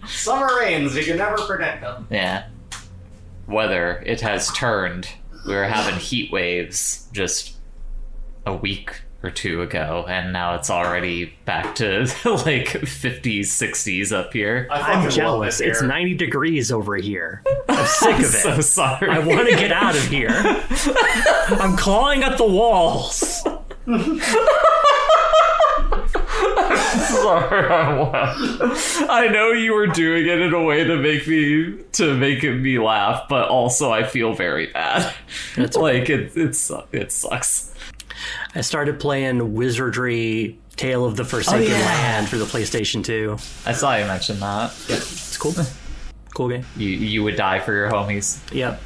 Summer rains, you can never predict them. Yeah. Weather, it has turned. We were having heat waves just a week or two ago, and now it's already back to like 50s, 60s up here. I'm jealous. It's 90 degrees over here. I'm sick of it. So sorry. I want to get out of here. I'm clawing at the walls. Sorry, I know you were doing it in a way to make me laugh, but also I feel very bad. Like it sucks. I started playing Wizardry Tale of the Forsaken Land for the PlayStation 2. I saw you mention that. Yeah, it's cool. Cool game. You would die for your homies. Yep.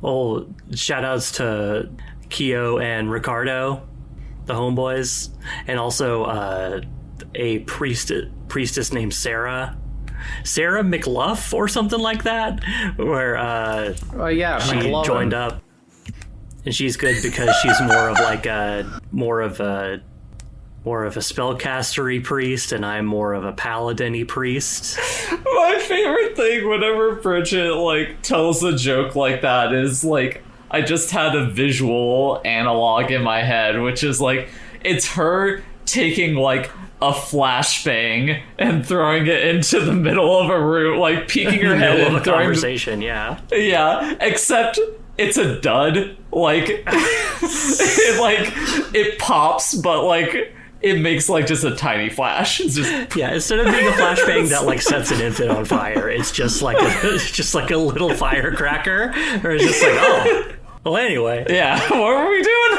Oh, shout outs to Keo and Ricardo, the homeboys, and also a priestess named Sarah McLuff or something like that, where she joined up. And she's good because she's more of a spellcastery priest, and I'm more of a paladin-y priest. My favorite thing whenever Bridget like tells a joke like that is like I just had a visual analog in my head, which is like it's her taking like a flashbang and throwing it into the middle of a room, like peeking her head in, a conversation. Yeah, except it's a dud. Like it pops, but like it makes like just a tiny flash. It's just instead of being a flashbang that like sets an infant on fire, it's just like a little firecracker, or it's just like, oh, well, anyway. Yeah, what were we doing?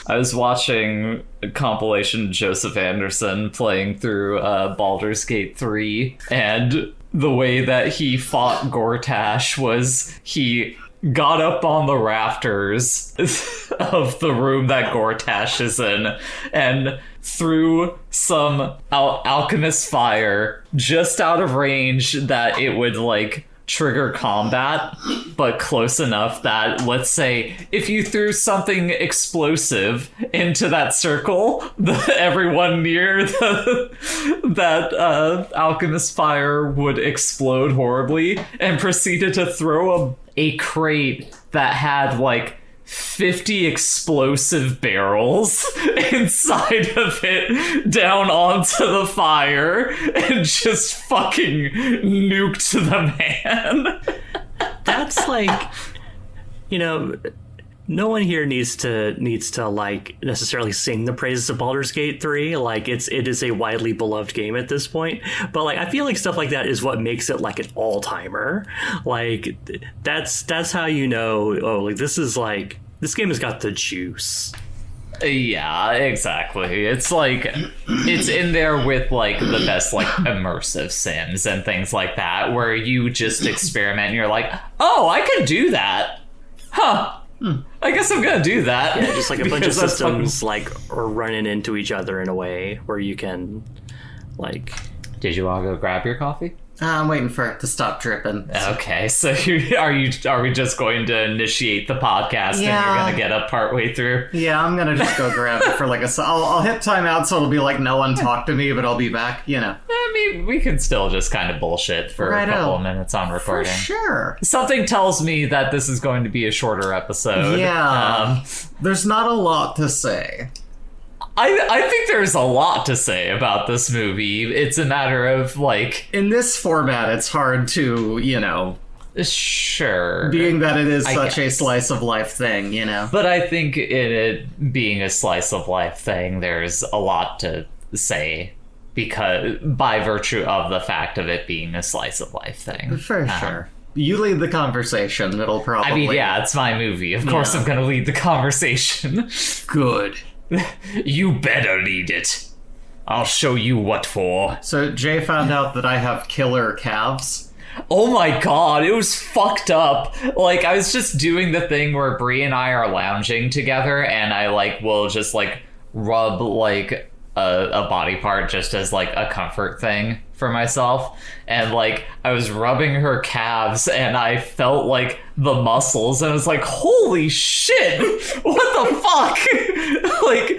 I was watching a compilation of Joseph Anderson playing through Baldur's Gate 3, and the way that he fought Gortash was he got up on the rafters of the room that Gortash is in and threw some alchemist fire just out of range that it would like trigger combat, but close enough that, let's say, if you threw something explosive into that circle, everyone near that alchemist fire would explode horribly, and proceeded to throw a crate that had like 50 explosive barrels inside of it down onto the fire and just fucking nuked the man. That's like, no one here needs to like necessarily sing the praises of Baldur's Gate 3. Like it is a widely beloved game at this point, but like I feel like stuff like that is what makes it like an all-timer. Like that's how like this game has got the juice. Yeah, exactly. It's like it's in there with like the best like immersive sims and things like that, where you just experiment and you're like, oh, I can do that, huh? I guess I'm gonna do that. Yeah, just like a bunch of systems like are running into each other in a way where you can like. Did you all go grab your coffee? I'm waiting for it to stop dripping. Okay, so are we just going to initiate the podcast and you're gonna get up partway through? Yeah, I'm gonna just go grab it for like I'll hit timeout, so it'll be like no one talk to me, but I'll be back. I mean, we can still just kind of bullshit for a couple of minutes on recording. For sure. Something tells me that this is going to be a shorter episode. Yeah. There's not a lot to say. I think there's a lot to say about this movie. It's a matter of, like... In this format, it's hard to, Sure. Being that it is such a slice of life thing, But I think in it being a slice of life thing, there's a lot to say because by virtue of the fact of it being a slice of life thing. For sure. You lead the conversation. It'll probably... I mean, yeah, it's my movie. Of course I'm going to lead the conversation. Good. You better lead it. I'll show you what for. So Jay found out that I have killer calves. Oh my god, it was fucked up. Like, I was just doing the thing where Bree and I are lounging together, and I, like, will just, like, rub, like, a body part just as, like, a comfort thing for myself, and like I was rubbing her calves and I felt like the muscles and I was like, holy shit, what the fuck? Like,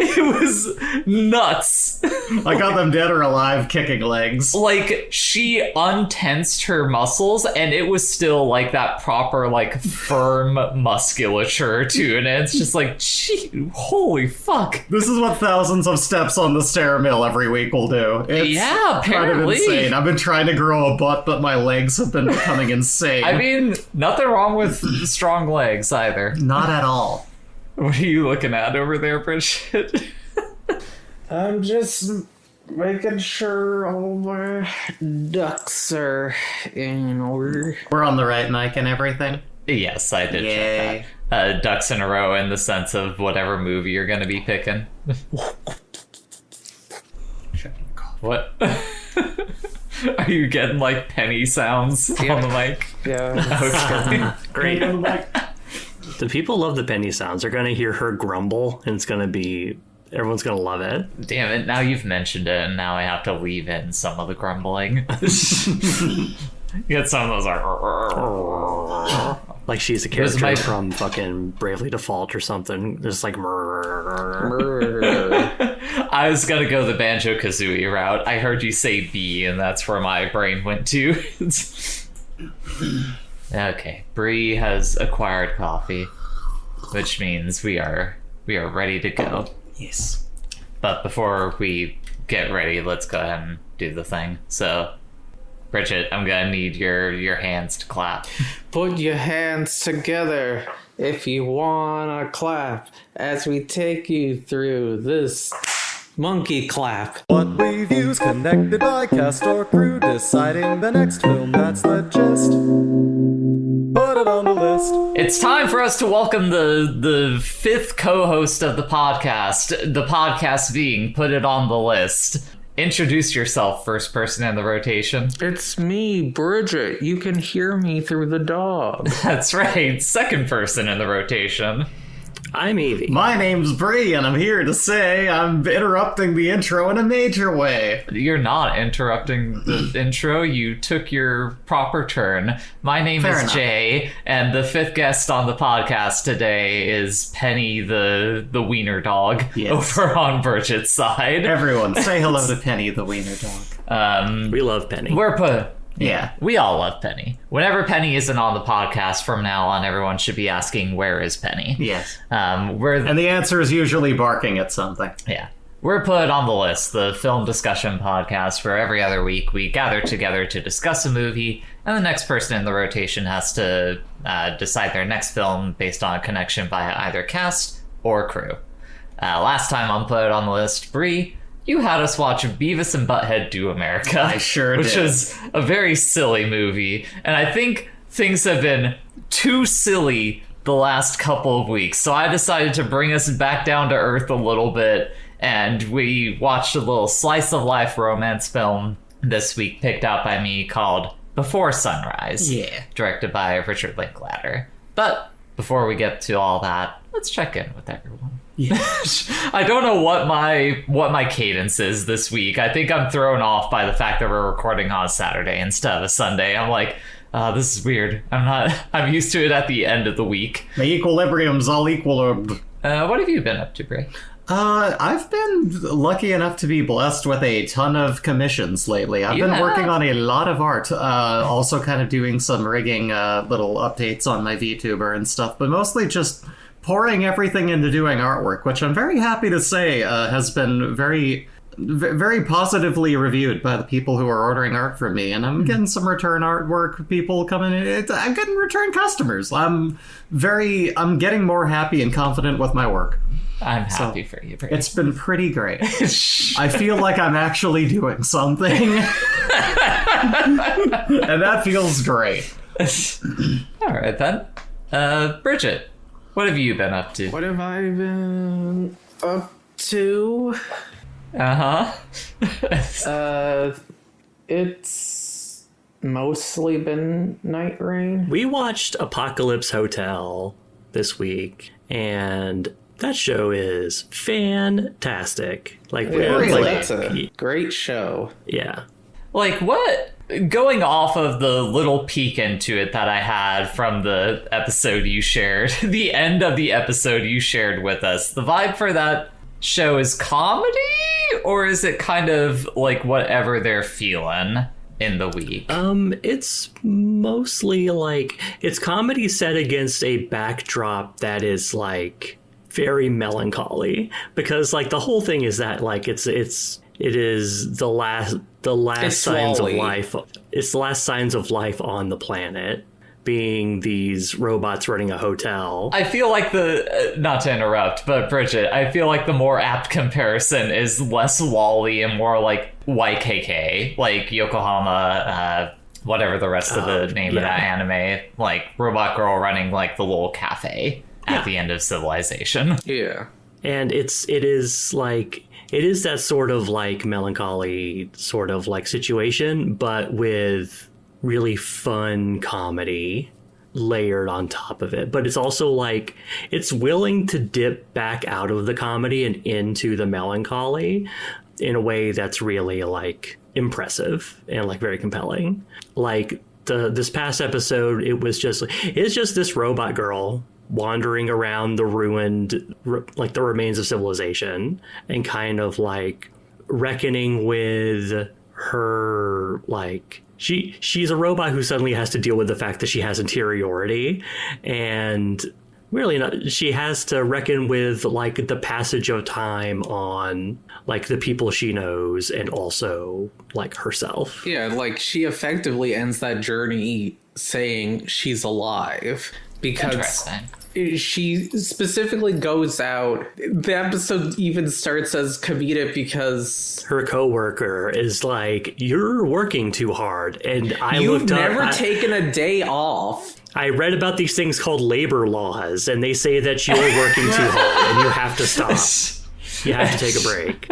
it was nuts. I got them dead or alive kicking legs. Like, she untensed her muscles and it was still like that proper like firm musculature too, and it's just like, gee, holy fuck. This is what thousands of steps on the stair mill every week will do. It's Yeah, apparently. kind of insane. I've been trying to grow a butt, but my legs have been becoming insane. I mean, nothing wrong with strong legs either. Not at all. What are you looking at over there, Bridget? I'm just making sure all my ducks are in order. We're on the right mic and everything. Yes, I did Yay. check that. Ducks in a row in the sense of whatever movie you're going to be picking. What? Are you getting like penny sounds on the mic? Yeah. Okay. Great. The people love the penny sounds. They're going to hear her grumble, and it's going to be... Everyone's going to love it. Damn it, now you've mentioned it, and now I have to leave in some of the grumbling. Get some of those Like she's a Here's character my- from fucking Bravely Default or something. Just like... I was gonna go the Banjo-Kazooie route. I heard you say B, and that's where my brain went to. Okay, Bree has acquired coffee, which means we are ready to go. Yes. But before we get ready, let's go ahead and do the thing. So, Bridget, I'm gonna need your hands to clap. Put your hands together if you wanna clap as we take you through this monkey clap. What we've used connected by cast or crew, deciding the next film, that's the gist. Put it on the list. It's time for us to welcome the fifth co-host of the podcast being Put It On The List. Introduce yourself, first person in the rotation. It's me, Bridget. You can hear me through the dog. That's right, second person in the rotation. I'm Evie. My name's Bree, and I'm here to say I'm interrupting the intro in a major way. You're not interrupting the intro. You took your proper turn. My name Fair is enough. Jay, and the fifth guest on the podcast today is Penny the wiener dog Yes. over on Bridget's side. Everyone, say hello to Penny the wiener dog. We love Penny. Yeah. We all love Penny. Whenever Penny isn't on the podcast from now on, everyone should be asking, where is Penny? Yes. We're And the answer is usually barking at something. Yeah. We're Put on the List, the film discussion podcast where every other week we gather together to discuss a movie, and the next person in the rotation has to decide their next film based on a connection via either cast or crew. Last time on Put on the List, Bree, you had us watch Beavis and Butthead Do America. I sure which did. was a very silly movie, and I think things have been too silly the last couple of weeks, so I decided to bring us back down to earth a little bit, and we watched a little slice of life romance film this week picked out by me called Before Sunrise, Yeah. directed by Richard Linklater. But before we get to all that, let's check in with everyone. I don't know what my cadence is this week. I think I'm thrown off by the fact that we're recording on Saturday instead of a Sunday. I'm like, this is weird. I'm used to it at the end of the week. The equilibrium's all equal. What have you been up to, Bray? I've been lucky enough to be blessed with a ton of commissions lately. I've You been have? working on a lot of art, also kind of doing some rigging little updates on my VTuber and stuff, but mostly just pouring everything into doing artwork, which I'm very happy to say has been very positively reviewed by the people who are ordering art from me, and I'm getting some return artwork, people coming in. I'm getting return customers. I'm getting more happy and confident with my work. I'm happy for you, Bray. It's been pretty great. I feel like I'm actually doing something. And that feels great. All right, then. Bridget, what have you been up to? What have I been up to? It's mostly been Night Rain. We watched Apocalypse Hotel this week, and that show is fantastic. Like, Yeah, Really? that's a great show. yeah. Like, what? Going off of the little peek into it that I had from the episode you shared, the end of the episode you shared with us, the vibe for that show is comedy? Or is it kind of like whatever they're feeling in the week? It's mostly like, it's comedy set against a backdrop that is like very melancholy, because like the whole thing is that like it is the last signs of life. It's the last signs of life on the planet, being these robots running a hotel. I feel like not to interrupt, but Bridget, I feel like the more apt comparison is less Wall-E and more like YKK, like Yokohama, whatever the rest of the name of that anime, like robot girl running like the little cafe at the end of civilization. Yeah. And it is that sort of like melancholy sort of like situation, but with really fun comedy layered on top of it. But it's also like, it's willing to dip back out of the comedy and into the melancholy in a way that's really like impressive and like very compelling. Like this past episode, it's just this robot girl wandering around the ruined, like the remains of civilization, and kind of like reckoning with her, like she's a robot who suddenly has to deal with the fact that she has interiority, and really she has to reckon with like the passage of time on like the people she knows and also like herself. Yeah, like she effectively ends that journey saying she's alive, because she specifically goes out. The episode even starts as comedic because her coworker is like, "You're working too hard," and you've never taken a day off. I read about these things called labor laws, and they say that you're working too hard and you have to stop. You have to take a break.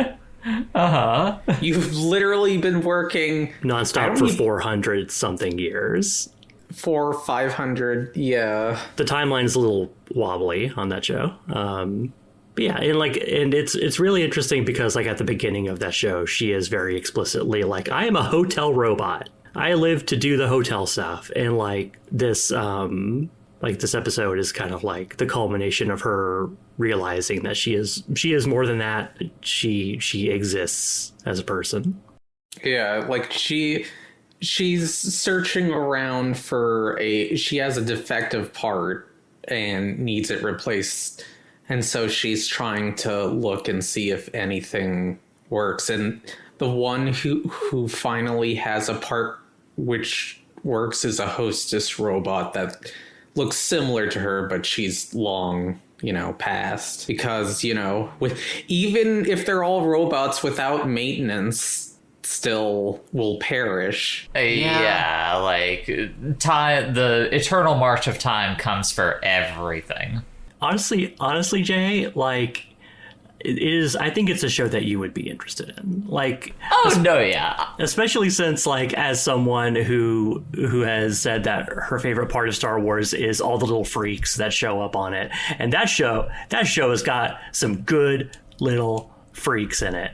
You've literally been working nonstop for 400 something years. 400 or 500, yeah. The timeline is a little wobbly on that show. But yeah, and it's really interesting because like at the beginning of that show, she is very explicitly like, I am a hotel robot. I live to do the hotel stuff. And like this episode is kind of like the culmination of her realizing that she is more than that. She exists as a person. Yeah, like she's searching around for she has a defective part and needs it replaced. And so she's trying to look and see if anything works. And the one who finally has a part which works is a hostess robot that looks similar to her, but she's long, past. Because, even if they're all robots without maintenance, still will perish. Yeah, like time, the eternal march of time comes for everything. Honestly, Jay, like it is. I think it's a show that you would be interested in. Like, especially since, like, as someone who has said that her favorite part of Star Wars is all the little freaks that show up on it, and that show has got some good little freaks in it.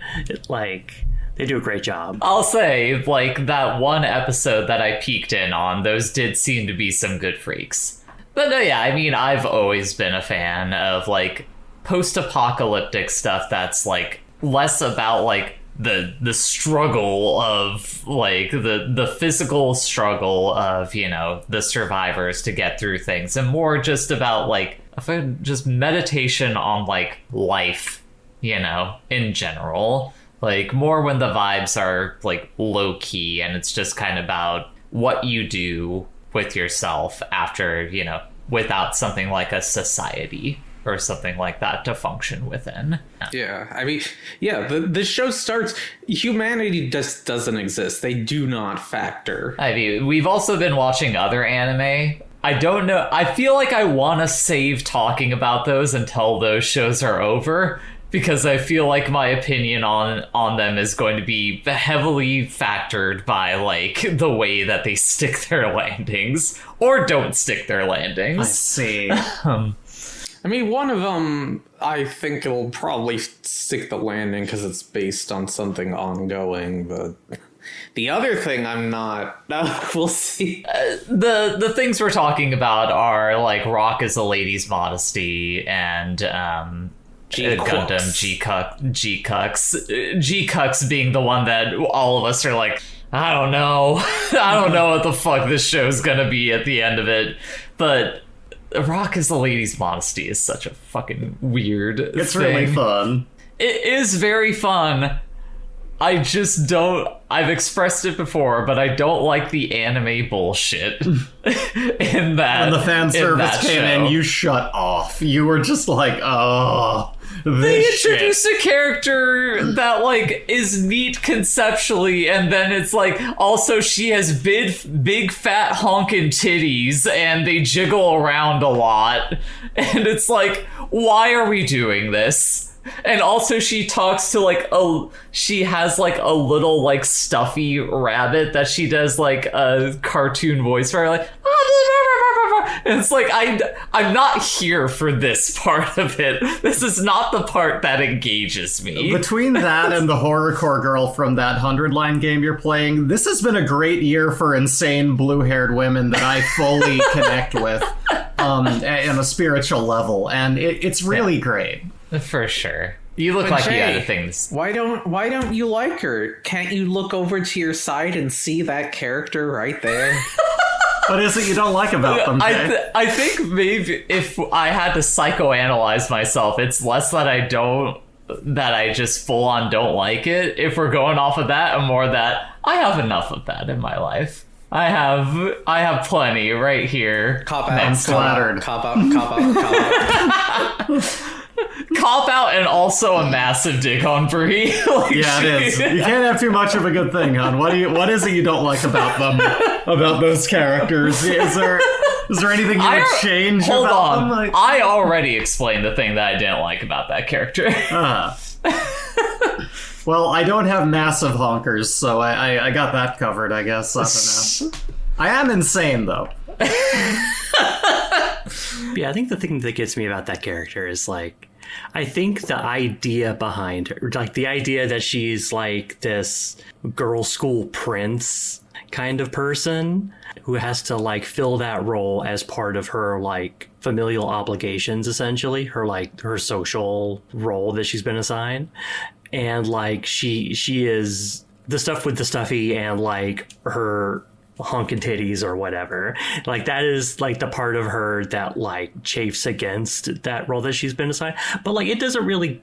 They do a great job. I'll say, like, that one episode that I peeked in on, those did seem to be some good freaks. But no, yeah, I mean, I've always been a fan of, like, post-apocalyptic stuff that's, like, less about, like, the struggle of, like, the physical struggle of, the survivors to get through things, and more just about, like, just meditation on, like, life, in general. Like, more when the vibes are, like, low-key, and it's just kind of about what you do with yourself after, without something like a society or something like that to function within. Yeah, I mean, yeah, the show starts, humanity just doesn't exist. They do not factor. I mean, we've also been watching other anime. I don't know. I feel like I want to save talking about those until those shows are over, because I feel like my opinion on them is going to be heavily factored by, like, the way that they stick their landings or don't stick their landings. I see. I mean, one of them, I think it'll probably stick the landing because it's based on something ongoing, but The other thing I'm not. We'll see. The things we're talking about are like Rock is a lady's modesty and Gundam G-Cucks being the one that all of us are like, I don't know. I don't know what the fuck this show's gonna be at the end of it. But Rock is a lady's modesty is such a fucking weird It's thing. really fun. It is very fun. I just don't. I've expressed it before, but I don't like the anime bullshit in that. When the fan in service that came show. in, you shut off. You were just like, oh, They this introduce shit. a character that like is neat conceptually, and then it's like also she has big fat honkin' titties, and they jiggle around a lot, and it's like, why are we doing this? And also she talks to she has like a little like stuffy rabbit that she does like a cartoon voice for, like, and it's like, I'm not here for this part of it. This is not the part that engages me. Between that and the horrorcore girl from that 100-line game you're playing, this has been a great year for insane blue-haired women that I fully connect with on a spiritual level, and it's really great. For sure. You look But like you Jay, had things. Why don't you like her? Can't you look over to your side and see that character right there? What is it you don't like about them, Jay? I think maybe if I had to psychoanalyze myself, it's less that I just full on don't like it. If we're going off of that, and more that I have enough of that in my life. I have plenty right here. Cop out. I'm flattered. Cop out. Cop out, and also a massive dig on Brie. Like, Yeah, it is. You can't have too much of a good thing, hon. What is it you don't like about them? About those characters? Is there anything you would change Hold about on. them? Like, I already explained the thing that I didn't like about that character. Well, I don't have massive honkers, so I got that covered, I guess. That's enough. I am insane, though. Yeah, I think the thing that gets me about that character is like, I think the idea behind her, like the idea that she's like this girl school prince kind of person who has to like fill that role as part of her like familial obligations, essentially her social role that she's been assigned. And like she is the stuff with the stuffy and like her honkin' titties or whatever, like that is like the part of her that like chafes against that role that she's been assigned. But like it doesn't really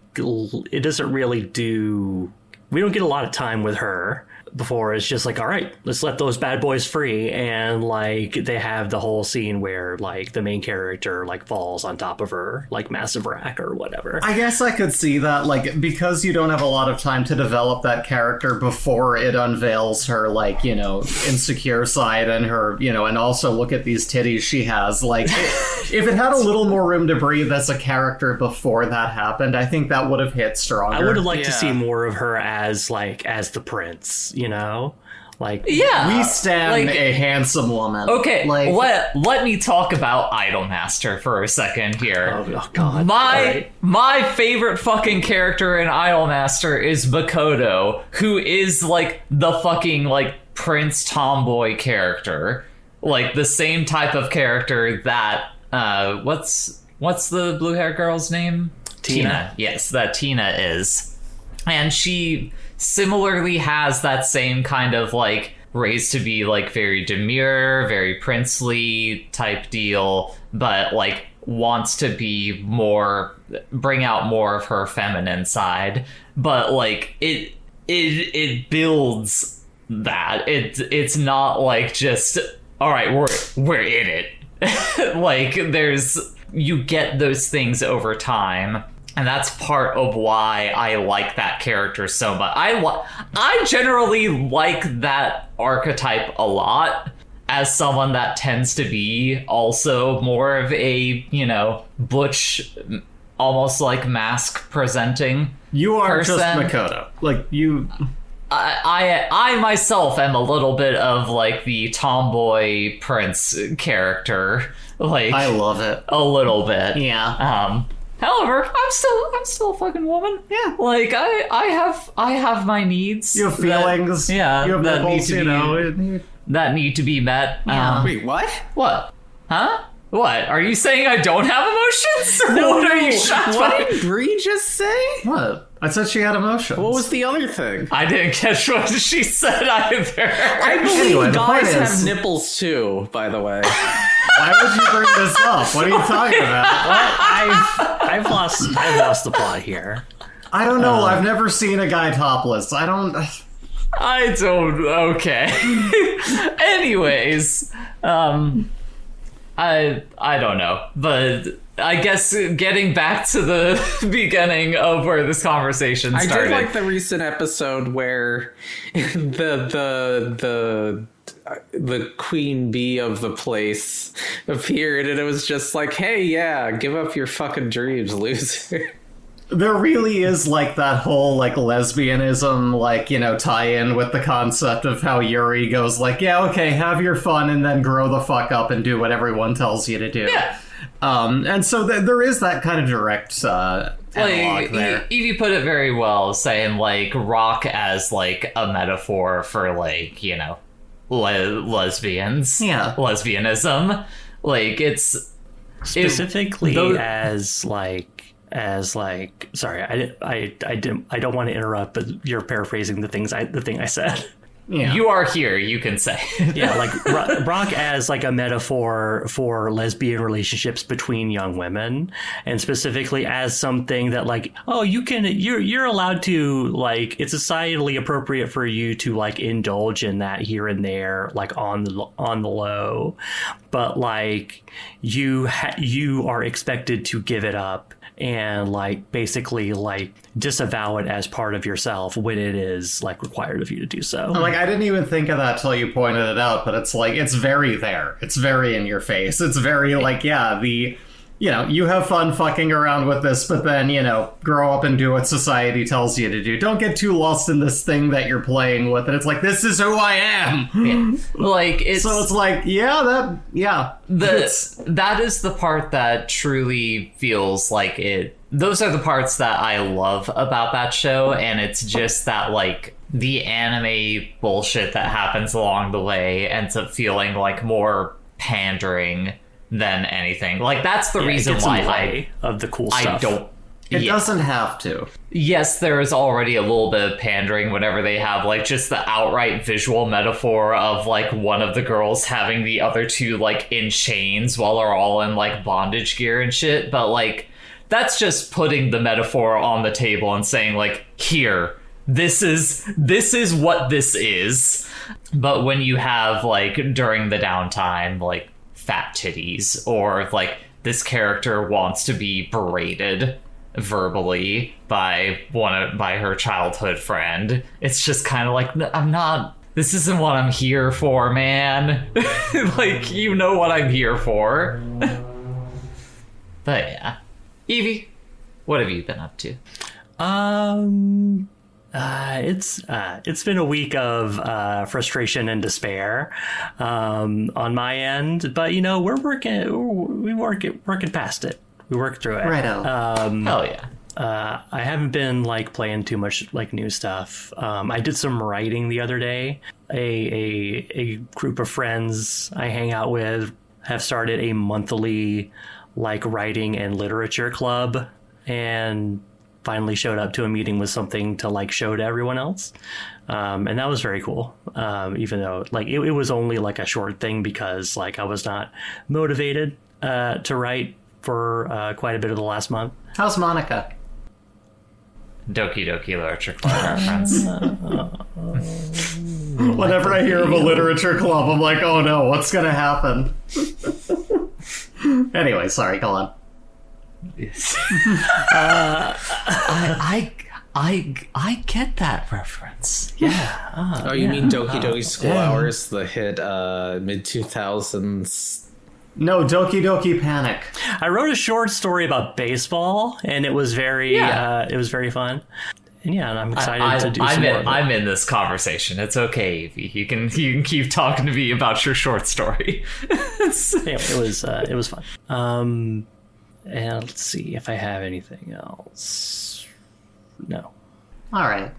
do, we don't get a lot of time with her before it's just like, all right, let's let those bad boys free. And like they have the whole scene where like the main character like falls on top of her like massive rack or whatever. I guess I could see that, like, because you don't have a lot of time to develop that character before it unveils her, like, you know, insecure side and her, you know, and also look at these titties she has. Like, if it had a little more room to breathe as a character before that happened, I think that would have hit stronger. I would have liked to see more of her as the prince, you know? Like, Yeah. We stand like, a handsome woman. Okay, like, let me talk about Idolmaster for a second here. oh god. My favorite fucking character in Idolmaster is Makoto, who is like the fucking like prince tomboy character. Like the same type of character that what's the blue hair girl's name? Tina. Yes, that Tina is. And she similarly has that same kind of like raised to be like very demure, very princely type deal, but like wants to be more, bring out more of her feminine side. But like it builds that. It's not like just, all right, we're in it. Like you get those things over time. And that's part of why I like that character so much. I generally like that archetype a lot as someone that tends to be also more of a, you know, butch, almost like mask presenting. you are person. just Makoto. Like, you... I myself am a little bit of like the tomboy prince character. Like, I love it. a little bit. Yeah. However, I'm still a fucking woman. Yeah. Like I have my needs. You have feelings. Yeah. You have that nipples, need to you be, know. that need to be met. Wait, what? What? Huh? What? Are you saying I don't have emotions? What are you shocked What by? did Bree just say? What? I said she had emotions. What was the other thing? I didn't catch what she said either. I believe Anyway, the point guys is- have nipples too, by the way. Why would you bring this up? What are you talking about? I've lost the plot here. I don't know. I've never seen a guy topless. I don't. Okay. Anyways, I don't know, but I guess getting back to the beginning of where this conversation I started. did like the recent episode where the queen bee of the place appeared, and it was just like, hey, yeah, give up your fucking dreams, loser. There really is like that whole like lesbianism, like, you know, tie-in with the concept of how Yuri goes like, yeah, okay, have your fun and then grow the fuck up and do what everyone tells you to do. Yeah. And so there is that kind of direct analog there. Evie put it very well, saying like rock as like a metaphor for like, you know, lesbians. Yeah. Lesbianism. Like it's Specifically those- as like sorry, I don't want to interrupt, but you're paraphrasing the thing I said. Yeah. You are here, you can say. Yeah, like rock as like a metaphor for lesbian relationships between young women, and specifically as something that like, oh, you're allowed to, like, it's societally appropriate for you to like indulge in that here and there, like on the low, but like you are expected to give it up and like basically like disavow it as part of yourself when it is like required of you to do so. Like, I didn't even think of that till you pointed it out, but it's like, it's very there. It's very in your face. It's very like, yeah, you know, you have fun fucking around with this, but then, you know, grow up and do what society tells you to do. Don't get too lost in this thing that you're playing with. And it's like, this is who I am. Yeah. Like it's So it's like, that is the part that truly feels like it. Those are the parts that I love about that show, and it's just that like the anime bullshit that happens along the way ends up feeling like more pandering than anything. Like that's the reason why of the cool stuff. I don't. it doesn't have to. Yes, there is already a little bit of pandering whenever they have like just the outright visual metaphor of like one of the girls having the other two like in chains while they're all in like bondage gear and shit. But like that's just putting the metaphor on the table and saying like, here, this is what this is. But when you have like during the downtime like fat titties, or like this character wants to be berated verbally by her childhood friend, it's just kind of like, this isn't what I'm here for, man. Like, you know what I'm here for. But yeah, Evie, what have you been up to? It's been a week of frustration and despair on my end, but you know we're working past it. We work through it. Righto. Hell yeah. I haven't been like playing too much like new stuff. I did some writing the other day. A group of friends I hang out with have started a monthly like writing and literature club, and finally showed up to a meeting with something to like show to everyone else. And that was very cool. Even though like it was only like a short thing because like I was not motivated to write for quite a bit of the last month. How's Monica? Doki Doki Literature Club reference. Whenever I hear of a literature club, I'm like, oh no, what's gonna happen? Anyway, sorry, go on. I get that reference. Yeah. You mean Doki Doki School Hours, the hit mid 2000s? No, Doki Doki Panic. I wrote a short story about baseball, and it was very fun. And yeah, I'm excited to do some more of it. I'm in this conversation. It's okay, Evie. You can keep talking to me about your short story. Yeah, it was fun. And let's see if I have anything else. No. All right.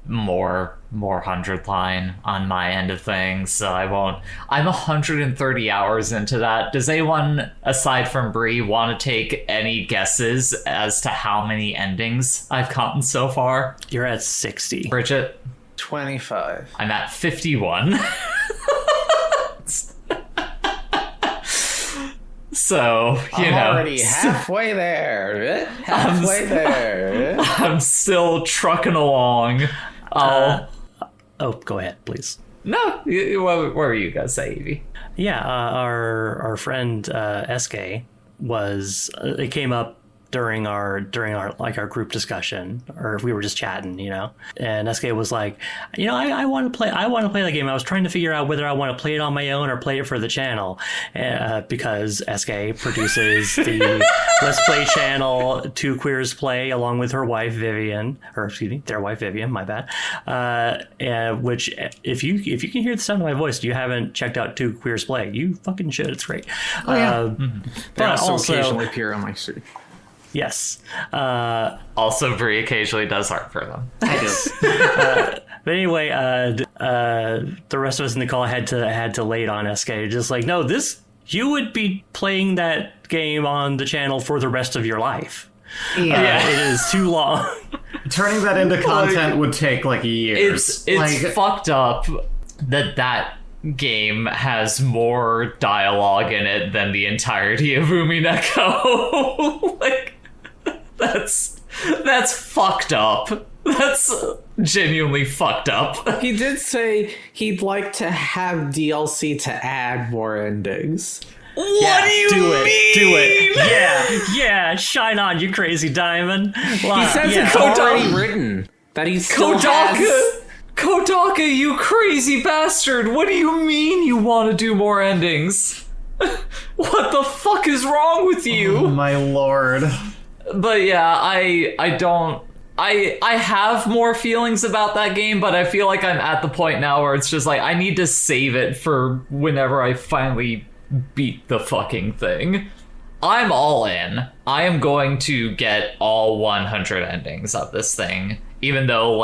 More 100 line on my end of things, so I won't. I'm 130 hours into that. Does anyone aside from Bree want to take any guesses as to how many endings I've gotten so far? You're at 60. Bridget? 25. I'm at 51. So, I'm already halfway there. Halfway there. I'm still trucking along. Go ahead, please. No, what were you guys say, Evie? Yeah, our friend SK was. It came up during our group discussion, or if we were just chatting, And SK was like, I want to play that game. I was trying to figure out whether I want to play it on my own or play it for the channel, because SK produces the Let's Play channel Two Queers Play along with her wife Vivian, their wife Vivian. My bad. Which if you can hear the sound of my voice, you haven't checked out Two Queers Play, you fucking should. It's great. They also occasionally appear on my stream. Yes. Also, Brie occasionally does art for them. I do. But anyway, the rest of us in the call had to lay it on SK. Just like, no, you would be playing that game on the channel for the rest of your life. Yeah. It is too long. Turning that into content would take years. It's fucked up that game has more dialogue in it than the entirety of Umineko. That's fucked up. That's genuinely fucked up. He did say he'd like to have DLC to add more endings. What do you mean? Do it. Yeah. Shine on, you crazy diamond. He says it's already written. That he still has... Kodaka, you crazy bastard! What do you mean you want to do more endings? What the fuck is wrong with you? Oh my lord. But yeah, I have more feelings about that game, but I feel like I'm at the point now where it's just like, I need to save it for whenever I finally beat the fucking thing. I'm all in. I am going to get all 100 endings of this thing, even though,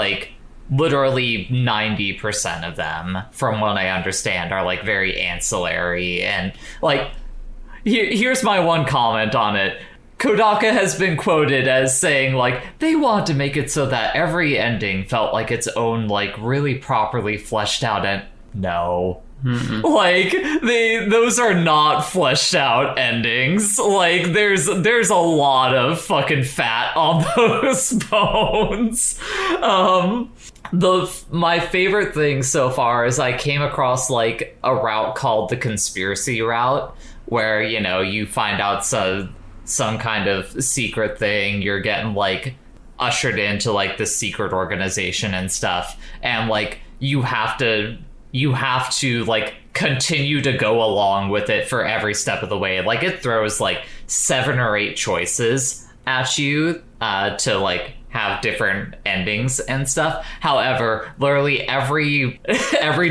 literally 90% of them, from what I understand, are, very ancillary, and, here's my one comment on it. Kodaka has been quoted as saying, they want to make it so that every ending felt like its own, really properly fleshed out no. Mm-mm. Those are not fleshed out endings. There's a lot of fucking fat on those bones. My favorite thing so far is I came across, a route called the conspiracy route, where, you find out some kind of secret thing, you're getting ushered into the secret organization and stuff, and you have to continue to go along with it for every step of the way. It throws 7 or 8 choices at you to have different endings and stuff. However, literally every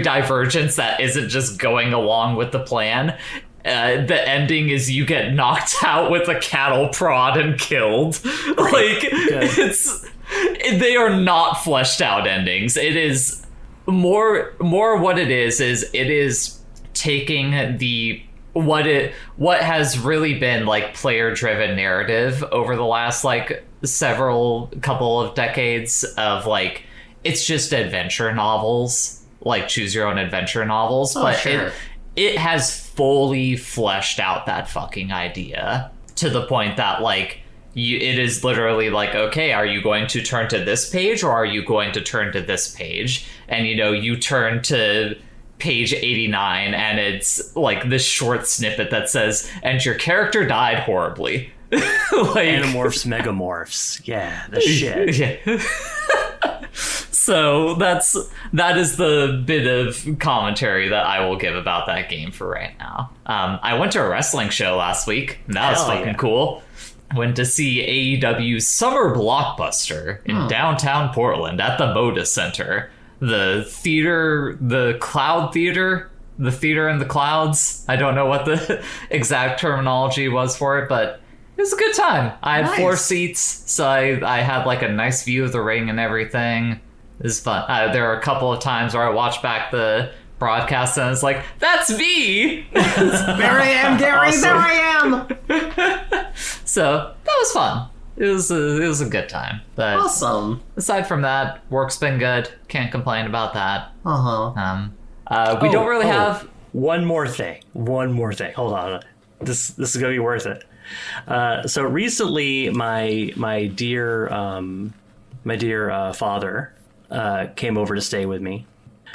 divergence that isn't just going along with the plan, the ending is you get knocked out with a cattle prod and killed. They are not fleshed out endings. It is more what it is taking what has really been player driven narrative over the last couple of decades of it's just adventure novels, choose your own adventure novels. But sure. It has fully fleshed out that fucking idea to the point that it is literally okay, are you going to turn to this page or are you going to turn to this page? And you turn to page 89 and it's this short snippet that says, and your character died horribly. Animorphs, megamorphs. Yeah, the shit. Yeah. So that is the bit of commentary that I will give about that game for right now. I went to a wrestling show last week. That was fucking cool. Went to see AEW's Summer Blockbuster in downtown Portland at the Moda Center. The theater, the Cloud Theater, the theater in the clouds. I don't know what the exact terminology was for it, but it was a good time. I had 4 seats, so I had like a nice view of the ring and everything. It was fun. There were a couple of times where I watched back the broadcast and it's like, that's me! There I am, Gary, Awesome. there I am! So that was fun. It was a good time. But Awesome. aside from that, work's been good. Can't complain about that. We don't really have... One more thing. Hold on. This is gonna be worth it. So recently, my dear father came over to stay with me.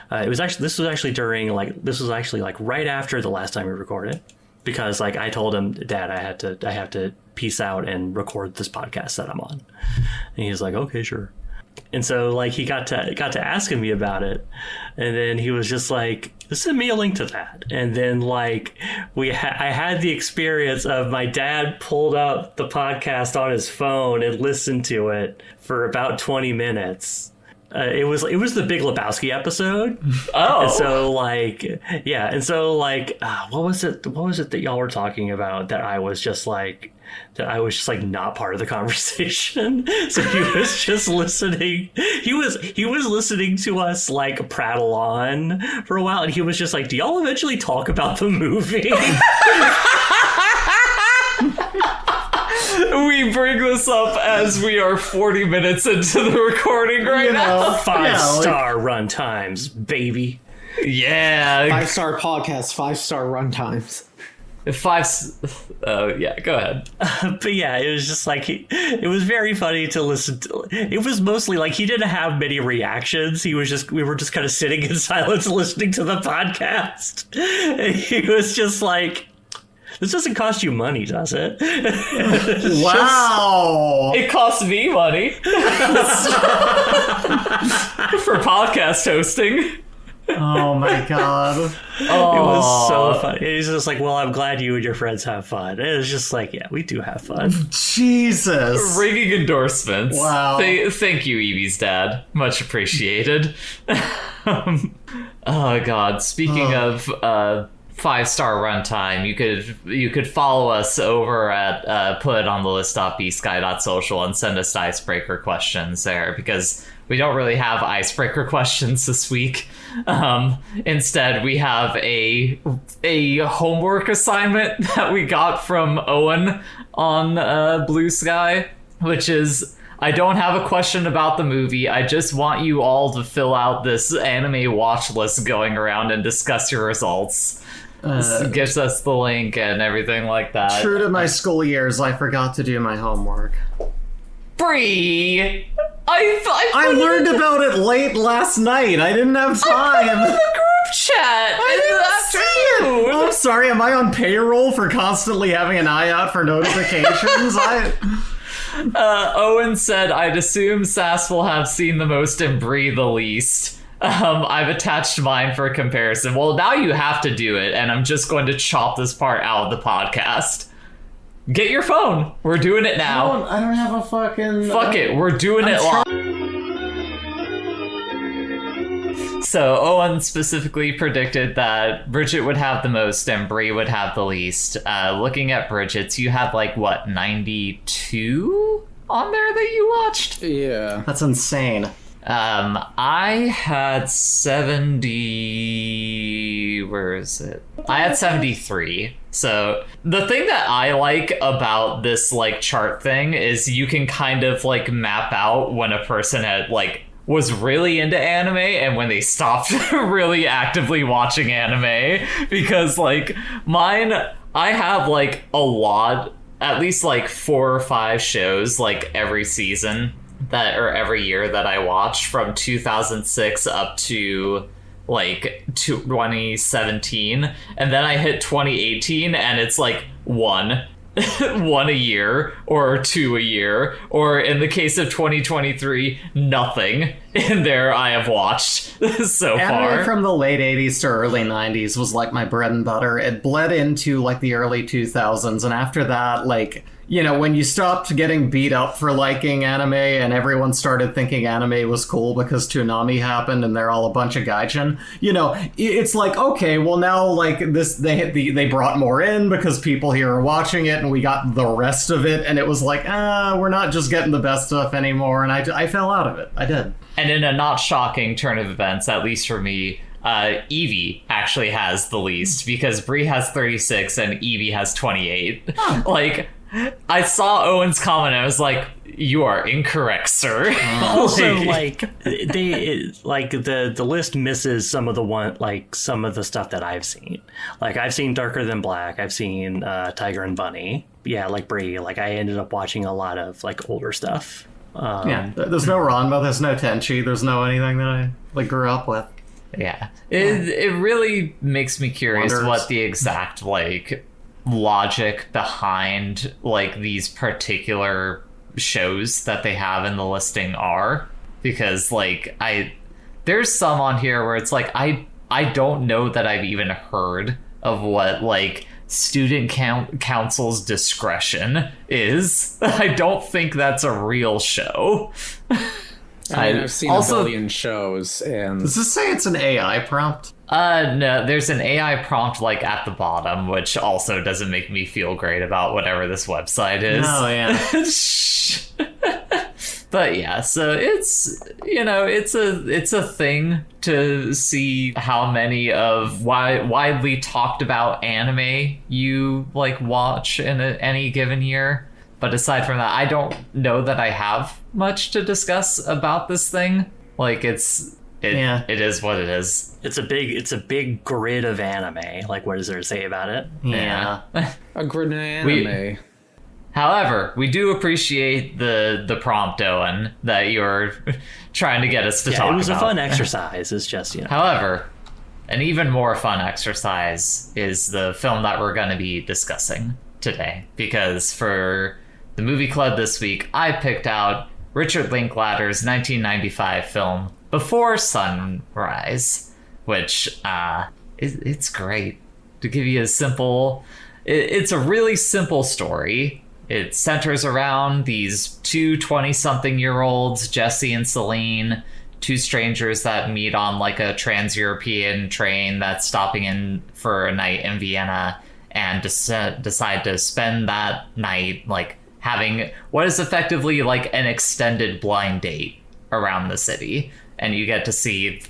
This was actually right after the last time we recorded, because like I told him, Dad, I have to peace out and record this podcast that I'm on, and he was like, okay, sure. And so like he got to asking me about it, and then he was just like, send me a link to that. And then like I had the experience of my dad pulled up the podcast on his phone and listened to it for about 20 minutes. It was the Big Lebowski episode. Oh, and so like, yeah. And so like, what was it that y'all were talking about that I was just like not part of the conversation? So he was just listening. He was listening to us like prattle on for a while, and he was just like, do y'all eventually talk about the movie? we bring this up as we are 40 minutes into the recording right now. 5-star runtimes, baby. Yeah. 5-star podcast, 5-star runtimes. Yeah, go ahead. But yeah, it was just like, it was very funny to listen to. It was mostly like he didn't have many reactions. We were just kind of sitting in silence listening to the podcast. And he was just like, this doesn't cost you money, does it? Wow. It costs me money for podcast hosting. Oh my god. It was so fun. He's just like, well, I'm glad you and your friends have fun. And it was just like, yeah, we do have fun. Jesus. Ringing endorsements. Wow. Thank you, Evie's dad. Much appreciated. Oh god. Speaking of 5-star runtime, you could follow us over at putitontheList.bsky.social and send us icebreaker questions there, because we don't really have icebreaker questions this week. Instead, we have a homework assignment that we got from Owen on Blue Sky, which is, I don't have a question about the movie. I just want you all to fill out this anime watch list going around and discuss your results. Gives us the link and everything like that. True to my school years, I forgot to do my homework. Bree! I learned about it late last night. I didn't have time. I put it in the group chat. I didn't see it. Oh, I'm sorry. Am I on payroll for constantly having an eye out for notifications? Owen said, I'd assume Sass will have seen the most and Bree the least. I've attached mine for comparison. Well, now you have to do it, and I'm just going to chop this part out of the podcast. Get your phone. We're doing it now. I don't have a fucking... Fuck it. We're doing it live. So Owen specifically predicted that Bridget would have the most and Bree would have the least. Looking at Bridget's, you had like, what, 92 on there that you watched? Yeah. That's insane. I had 70... Where is it? I had 73. So the thing that I like about this like chart thing is you can kind of like map out when a person had like was really into anime and when they stopped really actively watching anime, because like mine, I have like a lot, at least like 4 or 5 shows like every season that, or every year that I watch from 2006 up to like 2017, and then I hit 2018 and it's like one a year or 2 a year, or in the case of 2023, nothing in there I have watched so Anime far. from the late 80s to early 90s was like my bread and butter. It bled into like the early 2000s, and after that, like when you stopped getting beat up for liking anime and everyone started thinking anime was cool because Toonami happened and they're all a bunch of gaijin, it's like, okay, well now like this, they brought more in because people here are watching it and we got the rest of it, and it was like, we're not just getting the best stuff anymore, and I fell out of it. I did. And in a not shocking turn of events, at least for me, Eevee actually has the least, because Bree has 36 and Eevee has 28. Huh. Like, I saw Owen's comment and I was like, you are incorrect, sir. Also, the list misses some of the stuff that I've seen. Like, I've seen Darker Than Black. I've seen Tiger and Bunny. Yeah, like Bree. Like, I ended up watching a lot of like older stuff. There's no Ranma, there's no Tenchi, there's no anything that I like grew up with. Yeah. It really makes me curious what the exact like logic behind like these particular shows that they have in the listing are, because like there's some on here where it's like I don't know that I've even heard of what like student council's discretion is. I don't think that's a real show. I've seen a billion shows, and does this say it's an AI prompt? No, there's an AI prompt like at the bottom, which also doesn't make me feel great about whatever this website is. Oh yeah. But yeah, so it's it's a thing to see how many of widely talked about anime you like watch in any given year. But aside from that, I don't know that I have much to discuss about this thing. Like it is what it is. It's a big grid of anime. Like, what is there to say about it? Yeah. a grid of anime. However, we do appreciate the prompt, Owen, that you're trying to get us to talk about. It was a fun exercise. It's just, However, an even more fun exercise is the film that we're going to be discussing today. Because for the movie club this week, I picked out Richard Linklater's 1995 film Before Sunrise, which it's great. To give you a simple... It's a really simple story. It centers around these two 20-something-year-olds, Jessie and Celine, two strangers that meet on like a trans-European train that's stopping in for a night in Vienna, and decide to spend that night like having what is effectively like an extended blind date around the city. And you get to see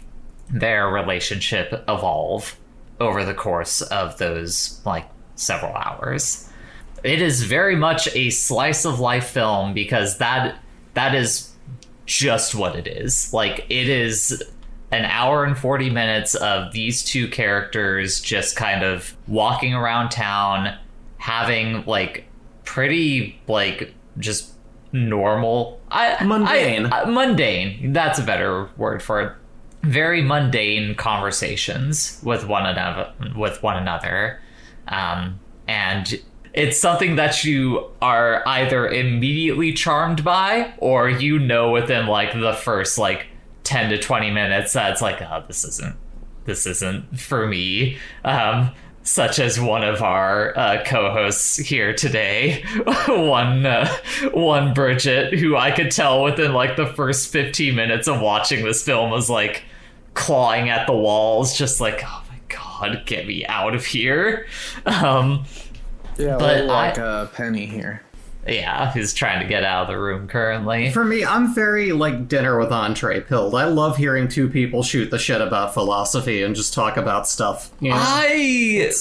their relationship evolve over the course of those like several hours. It is very much a slice of life film, because that is just what it is. Like, it is an hour and 40 minutes of these two characters just kind of walking around town, having like pretty like just normal mundane, that's a better word for it, very mundane conversations with one another. And it's something that you are either immediately charmed by, or within like the first like 10 to 20 minutes that it's like, oh, this isn't for me. Such as one of our co-hosts here today, one Bridget, who I could tell within like the first 15 minutes of watching this film was like clawing at the walls, just like, oh my god, get me out of here. But like a Penny here. Yeah, who's trying to get out of the room currently. For me, I'm very like dinner with entree pilled. I love hearing two people shoot the shit about philosophy and just talk about stuff. I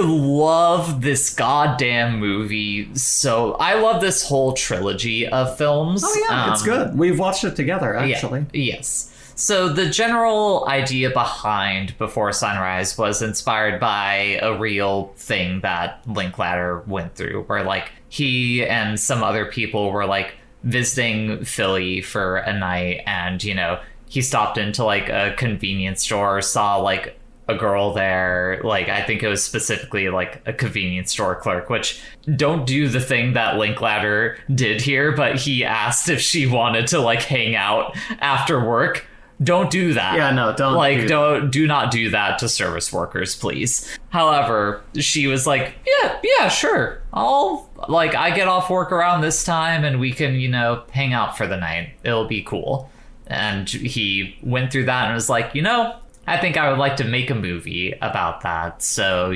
love this goddamn movie. So I love this whole trilogy of films. Oh yeah, it's good. We've watched it together, actually. Yeah, yes. So the general idea behind Before Sunrise was inspired by a real thing that Linklater went through, where like he and some other people were like visiting Philly for a night, and he stopped into like a convenience store, saw like a girl there, like I think it was specifically like a convenience store clerk, which don't do the thing that Linklater did here, but he asked if she wanted to like hang out after work. Don't do that. Yeah, no, don't do not do that to service workers, please. However, she was like, yeah, sure. I get off work around this time and we can, hang out for the night. It'll be cool. And he went through that and was like, I think I would like to make a movie about that. So,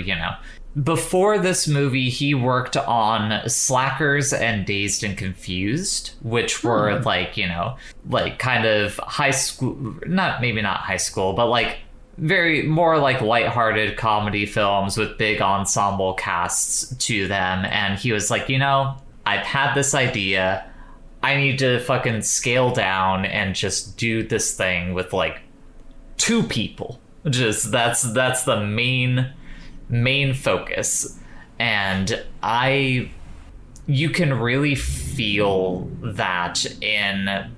before this movie, he worked on Slackers and Dazed and Confused, which were kind of high school, maybe not high school, but very more lighthearted comedy films with big ensemble casts to them. And he was like, I've had this idea. I need to fucking scale down and just do this thing with 2 people. Just that's the main focus. And you can really feel that in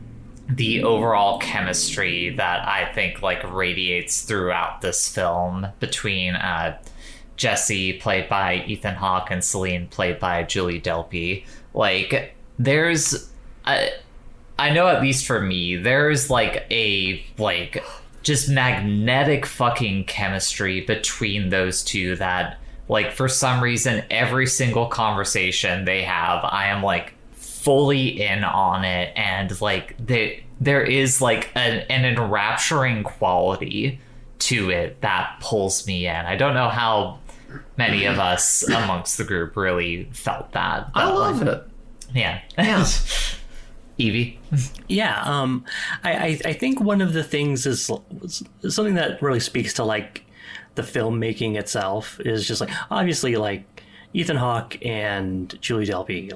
the overall chemistry that I think radiates throughout this film between Jessie, played by Ethan Hawke, and Celine, played by Julie Delpy. There's I know, at least for me, there's just magnetic fucking chemistry between those two that for some reason every single conversation they have, I am fully in on it, and there is an enrapturing quality to it that pulls me in. I don't know how many of us amongst the group really felt that. I love it. Yeah. Evie? Yeah, I think one of the things is something that really speaks to the filmmaking itself is just obviously Ethan Hawke and Julie Delpy,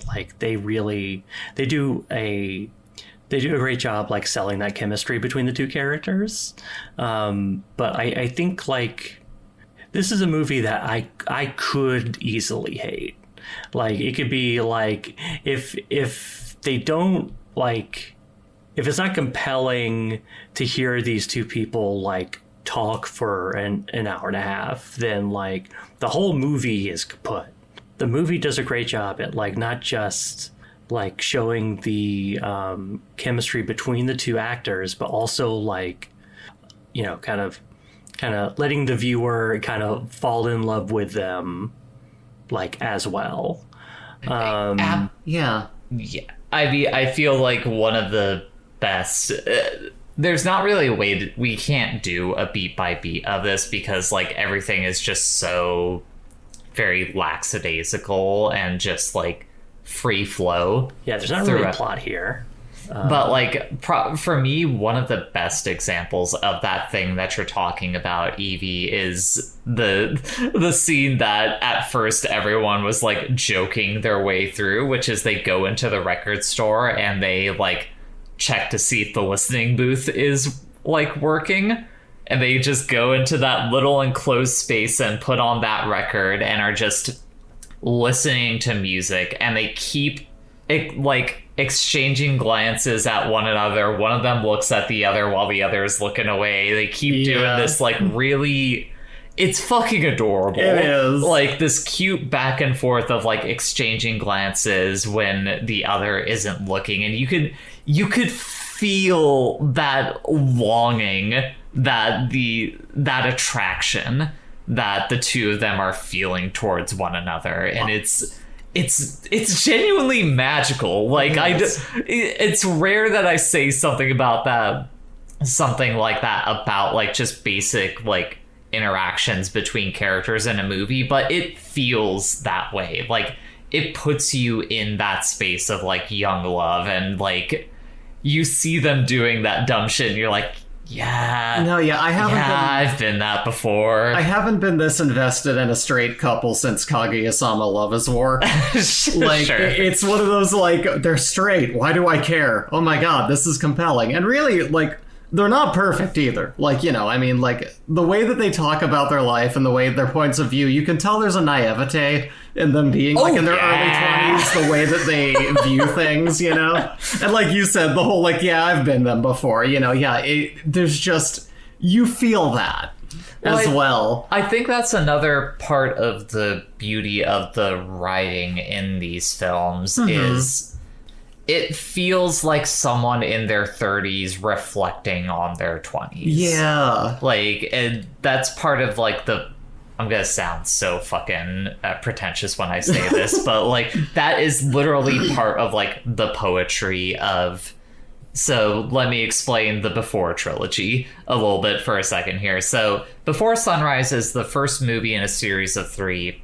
they do a great job selling that chemistry between the two characters. But I think this is a movie that I could easily hate. It could be if they don't if it's not compelling to hear these two people talk for an hour and a half, then the whole movie is kaput. The movie does a great job at not just showing the chemistry between the two actors, but also kind of letting the viewer kind of fall in love with them as well. Yeah. I feel one of the best. There's not really a way we can't do a beat by beat of this because everything is just so very lackadaisical and just free flow. Yeah, there's not really a plot here. But for me, one of the best examples of that thing that you're talking about, Evie, is the scene that at first everyone was joking their way through, which is they go into the record store and they check to see if the listening booth is working, and they just go into that little enclosed space and put on that record and are just listening to music, and they keep exchanging glances at one another. One of them looks at the other while the other is looking away. They keep doing this really, it's fucking adorable. It is this cute back and forth of exchanging glances when the other isn't looking, and you could feel that longing, that attraction that the two of them are feeling towards one another, and it's genuinely magical. It's rare that I say something like that about just basic interactions between characters in a movie, but it feels that way. It puts you in that space of young love, and you see them doing that dumb shit and you're I've been that before. I haven't been this invested in a straight couple since Kaguya-sama Love is War. Sure. It's one of those they're straight, why do I care? Oh my god, this is compelling. And really they're not perfect either. The way that they talk about their life and the way their points of view, you can tell there's a naivete in them being in their early 20s, the way that they view things, And like you said, the whole I've been them before, there's just, you feel that as well. I think that's another part of the beauty of the writing in these films is it feels like someone in their 30s reflecting on their 20s. Yeah. Like, and that's part of, like, I'm gonna sound so fucking pretentious when I say this, but, like, that is literally part of, like, the poetry of... So let me explain the Before trilogy a little bit for a second here. So Before Sunrise is the first movie in a series of 3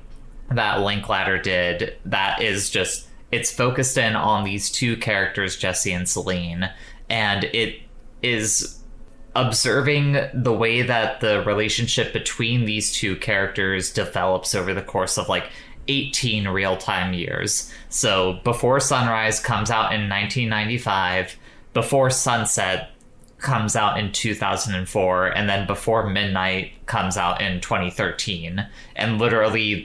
that Linklater did that is just... It's focused in on these 2 characters, Jessie and Celine, and it is observing the way that the relationship between these 2 characters develops over the course of, like, 18 real-time years. So Before Sunrise comes out in 1995, Before Sunset comes out in 2004, and then Before Midnight comes out in 2013. And literally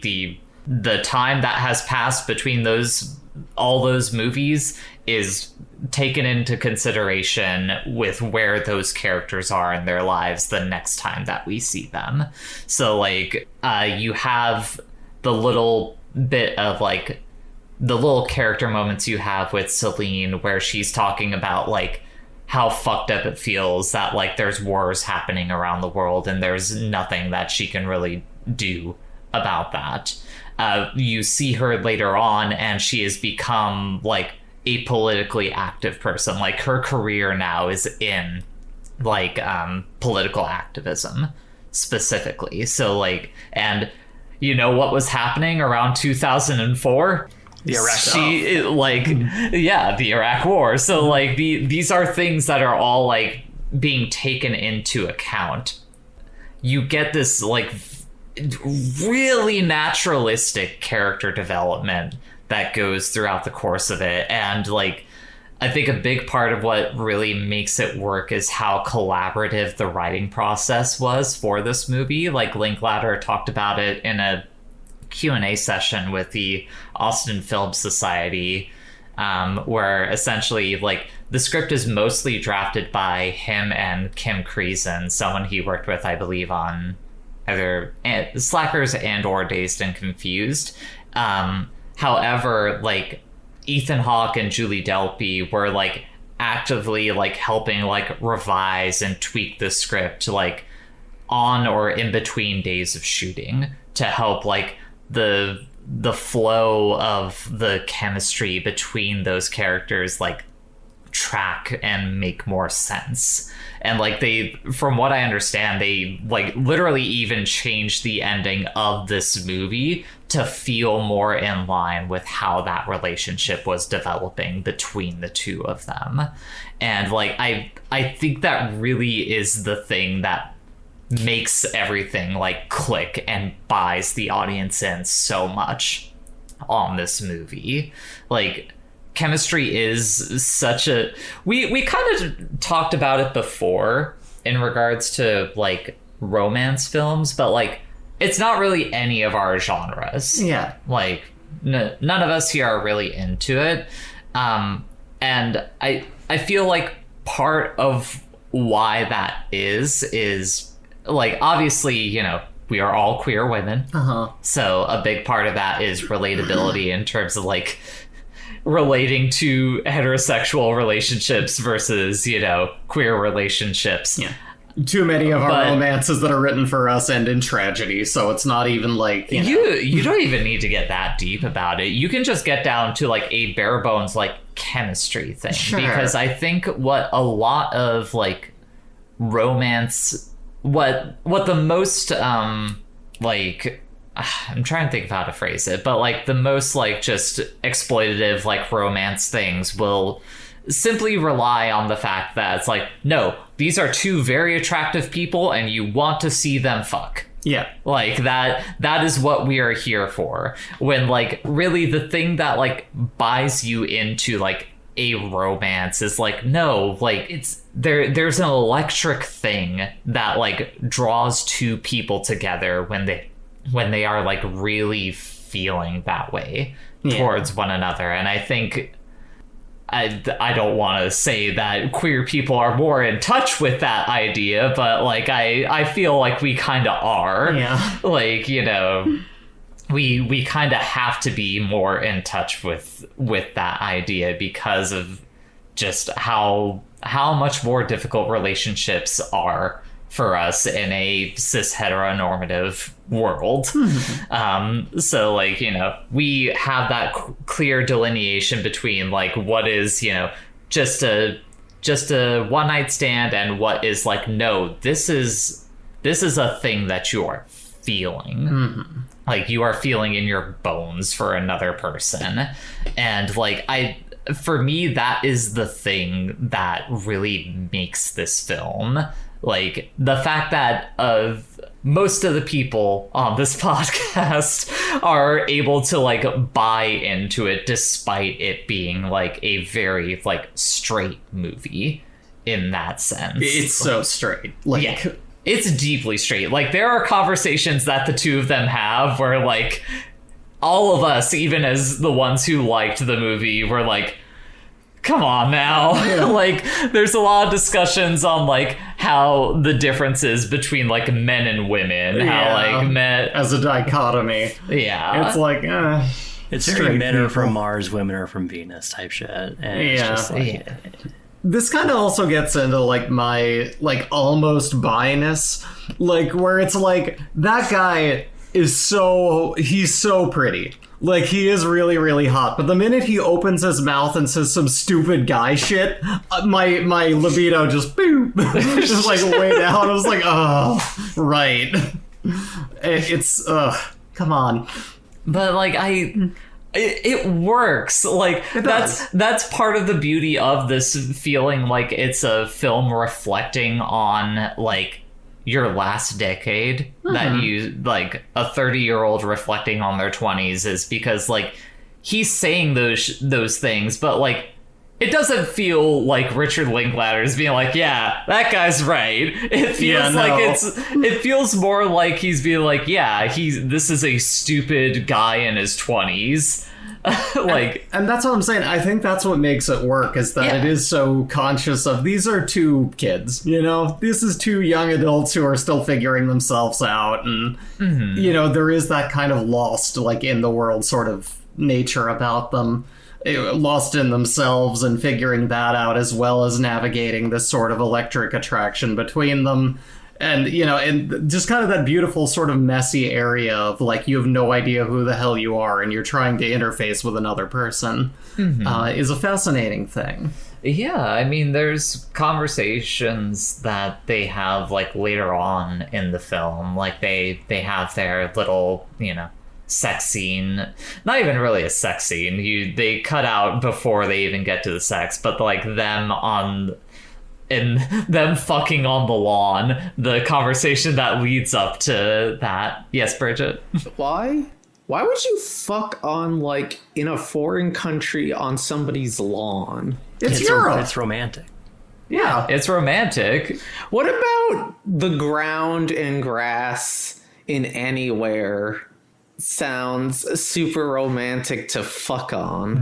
the time that has passed between all those movies is taken into consideration with where those characters are in their lives the next time that we see them. So, like, you have the little bit of, like, the little character moments you have with Celine where she's talking about, like, how fucked up it feels that, like, there's wars happening around the world and there's nothing that she can really do about that. You see her later on and she has become, like, a politically active person. Like, her career now is in, like, political activism specifically. So, like, and you know what was happening around 2004? The Iraq the Iraq War. So, like, these are things that are all, like, being taken into account. You get this, like, really naturalistic character development that goes throughout the course of it. And, like, I think a big part of what really makes it work is how collaborative the writing process was for this movie. Like, Linklater talked about it in a Q&A session with the Austin Film Society, where essentially, like, the script is mostly drafted by him and Kim Kreisen, someone he worked with, I believe, on either Slackers and or Dazed and Confused. However, like, Ethan Hawke and Julie Delpy were, like, actively, like, helping, like, revise and tweak the script, like, on or in between days of shooting to help, like, the flow of the chemistry between those characters, like, track and make more sense. And, like, they, from what I understand, they, like, literally even changed the ending of this movie to feel more in line with how that relationship was developing between the 2 of them. And, like, I think that really is the thing that makes everything, like, click and buys the audience in so much on this movie. Like, chemistry is such a... We kind of talked about it before in regards to, like, romance films, but, like, it's not really any of our genres. Yeah. Like, none of us here are really into it. And I feel like part of why that is, like, obviously, you know, we are all queer women. Uh-huh. So a big part of that is relatability in terms of, like, relating to heterosexual relationships versus, you know, queer relationships. Yeah. Too many of our romances that are written for us end in tragedy, so it's not even, like, you know. You don't even need to get that deep about it. You can just get down to, like, a bare bones, like, chemistry thing. Sure. Because I think what a lot of, like, romance... What the most, like... I'm trying to think of how to phrase it, but, like, the most, like, just exploitative, like, romance things will simply rely on the fact that it's like, no, these are 2 very attractive people and you want to see them fuck. Yeah. Like, that is what we are here for. When, like, really the thing that, like, buys you into, like, a romance is, like, no, like, it's there's an electric thing that, like, draws 2 people together when they are, like, really feeling that way towards one another. And I think I don't want to say that queer people are more in touch with that idea, but, like, I feel like we kind of are. Yeah. Like, you know, we kind of have to be more in touch with that idea because of just how much more difficult relationships are for us in a cis heteronormative world. So like, you know, we have that clear delineation between like what is, you know, just a one night stand and what is like, no, this is a thing that you are feeling. Like you are feeling in your bones for another person. And like for me, that is the thing that really makes this film. Like the fact that most of the people on this podcast are able to like buy into it despite it being like a very like straight movie in that sense. It's so straight. Like, yeah, it's deeply straight. Like there are conversations that the two of them have where like all of us, even as the ones who liked the movie, were like, come on now. Yeah. Like there's a lot of discussions on like how the differences between like men and women, how like men as a dichotomy. Yeah. It's like it's very men are from Mars, women are from Venus type shit. And it's just like, this kind of also gets into like my like almost bi-ness, like where it's like that guy is he's so pretty. Like, he is really, really hot. But the minute he opens his mouth and says some stupid guy shit, my libido just, boom, just like way down. I was like, oh, right. It's, come on. But, like, it works. Like, that's part of the beauty of this feeling like it's a film reflecting on, like, your last decade, that you like a 30-year-old reflecting on their 20s, is because like he's saying those things, but like it doesn't feel like Richard Linklater's being like, yeah, that guy's right. It feels it feels more like he's being like, yeah, this is a stupid guy in his 20s. Like, and that's what I'm saying. I think that's what makes it work, is that it is so conscious of, these are two kids, you know, this is two young adults who are still figuring themselves out, and you know, there is that kind of lost like in the world sort of nature about them, lost in themselves and figuring that out, as well as navigating this sort of electric attraction between them. And, you know, and just kind of that beautiful sort of messy area of, like, you have no idea who the hell you are and you're trying to interface with another person is a fascinating thing. Yeah, I mean, there's conversations that they have, like, later on in the film. Like, they have their little, you know, sex scene. Not even really a sex scene. They cut out before they even get to the sex, but, like, them fucking on the lawn, the conversation that leads up to that. Yes, Bridget? Why would you fuck on, like, in a foreign country on somebody's lawn? It's Europe. It's romantic. Yeah. It's romantic. What about the ground and grass in anywhere sounds super romantic to fuck on?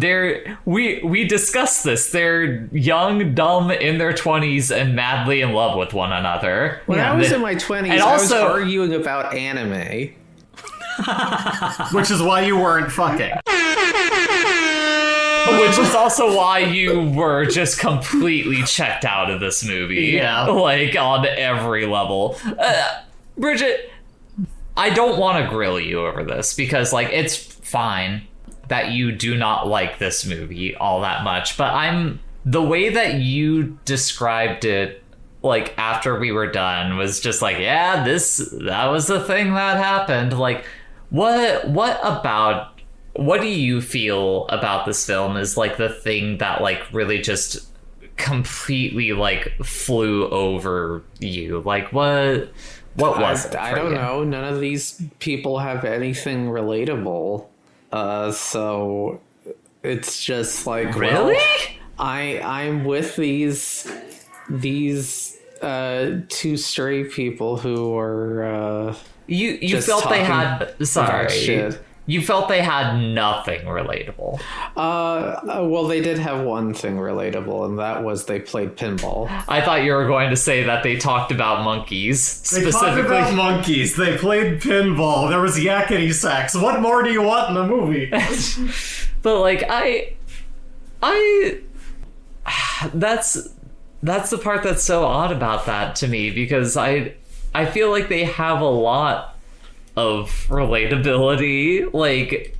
We discussed this. They're young, dumb, in their 20s, and madly in love with one another. When I was in my 20s, I was arguing about anime. Which is why you weren't fucking. Which is also why you were just completely checked out of this movie. Yeah. Like, on every level. Bridget, I don't want to grill you over this, because, like, it's fine that you do not like this movie all that much, but the way that you described it, like, after we were done, was just like, yeah, that was the thing that happened. Like, what do you feel about this film is, like, the thing that, like, really just completely, like, flew over you? Like, what was it? I don't know. None of these people have anything relatable. So it's just like, really? Well, I'm with these two straight people who are you felt they had, sorry, You felt they had nothing relatable. Well, they did have one thing relatable, and that was they played pinball. I thought you were going to say that they talked about monkeys. They talked about monkeys. They played pinball. There was yakety sax. What more do you want in a movie? But like that's the part that's so odd about that to me, because I feel like they have a lot of relatability. Like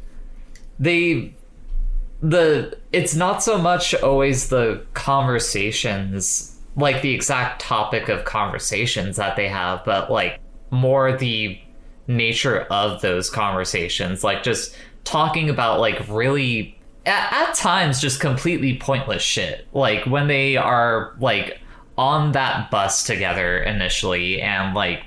it's not so much always the conversations, like the exact topic of conversations that they have, but like more the nature of those conversations, like just talking about like really at times just completely pointless shit, like when they are like on that bus together initially, and like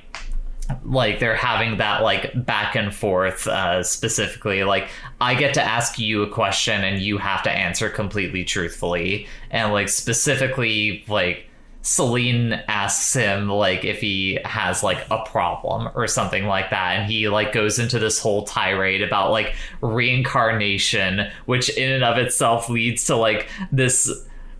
they're having that like back and forth, specifically like I get to ask you a question and you have to answer completely truthfully, and like specifically like Celine asks him like if he has like a problem or something like that, and he like goes into this whole tirade about like reincarnation, which in and of itself leads to like this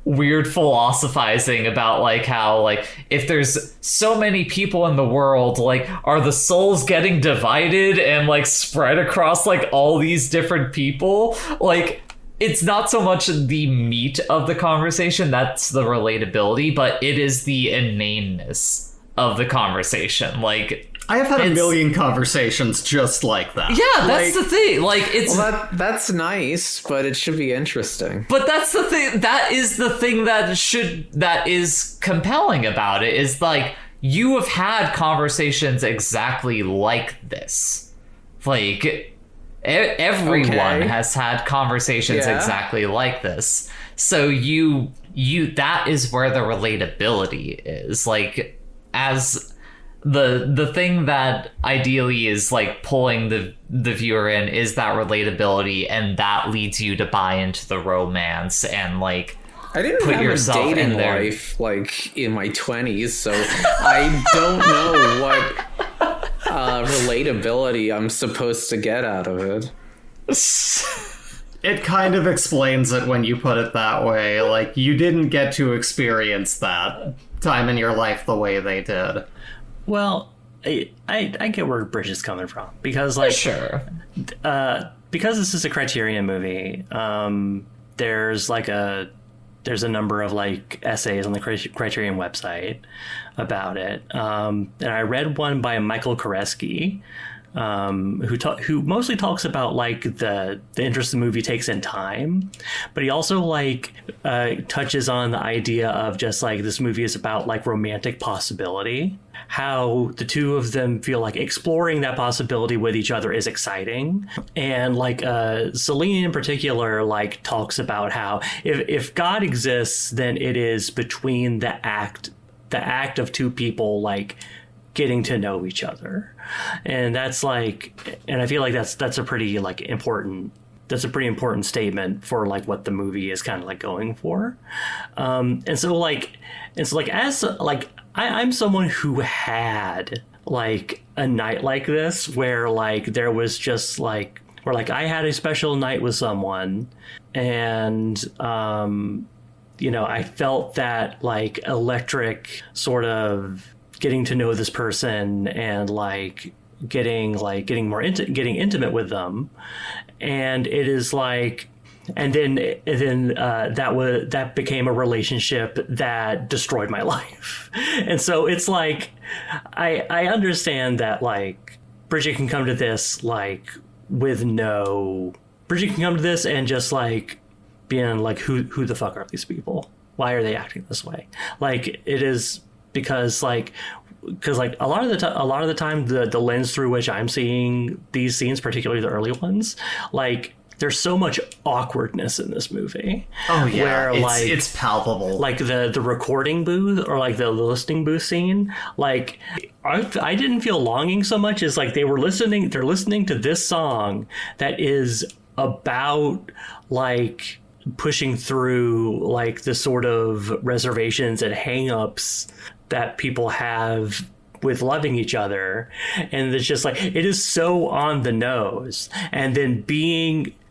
weird philosophizing about like how like if there's so many people in the world, like are the souls getting divided and like spread across like all these different people? Like it's not so much the meat of the conversation that's the relatability, but it is the inaneness of the conversation. Like I have had a million conversations just like that. Yeah, that's the thing. Like it's that's nice, but it should be interesting. But that's the thing. That is the thing that is compelling about it, is like you have had conversations exactly like this. Like everyone has had conversations exactly like this. So you that is where the relatability is. Like as the thing that ideally is like pulling the viewer in is that relatability, and that leads you to buy into the romance and like I didn't put have yourself a dating in there. life like in my 20s, so I don't know what relatability I'm supposed to get out of it. It kind of explains it when you put it that way. Like you didn't get to experience that time in your life the way they did. Well, I get where Bridget's coming from, because like Sure. Because this is a Criterion movie, there's a number of like essays on the Criterion website about it, and I read one by Michael Koreski, who mostly talks about like the interest the movie takes in time, but he also like touches on the idea of just like this movie is about like romantic possibility, how the two of them feel like exploring that possibility with each other is exciting. And like Celine in particular like talks about how if God exists, then it is between the act of two people like getting to know each other. And that's like, and I feel like that's a pretty like important, that's a pretty important statement for like what the movie is kind of like going for. And so as like I'm someone who had like a night like this where like there was just like where like I had a special night with someone, and I felt that like electric sort of getting to know this person and like getting intimate with them. And it is like, and then that became a relationship that destroyed my life. And so it's like, I understand that like Bridget can come to this like Bridget can come to this and just like being like, who the fuck are these people? Why are they acting this way? Like it is because a lot of the time the lens through which I'm seeing these scenes, particularly the early ones, like there's so much awkwardness in this movie. Oh yeah, where it's palpable. Like the recording booth or like the listening booth scene, like I didn't feel longing so much as like they're listening to this song that is about like pushing through like the sort of reservations and hang-ups that people have with loving each other. And it's just like, it is so on the nose. And then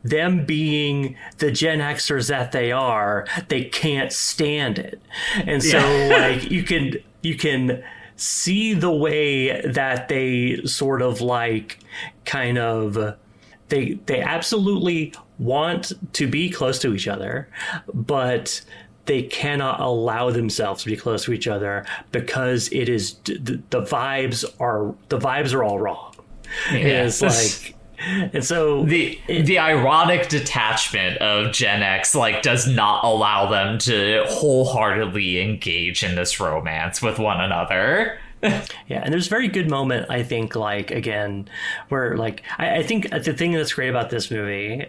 them being the Gen Xers that they are, they can't stand it. And so like you can see the way that they sort of like kind of they absolutely want to be close to each other, but they cannot allow themselves to be close to each other because it is the vibes are all wrong. It's like, and so the ironic detachment of Gen X like does not allow them to wholeheartedly engage in this romance with one another. Yeah, and there's a very good moment, I think, like, again, where, like, I think the thing that's great about this movie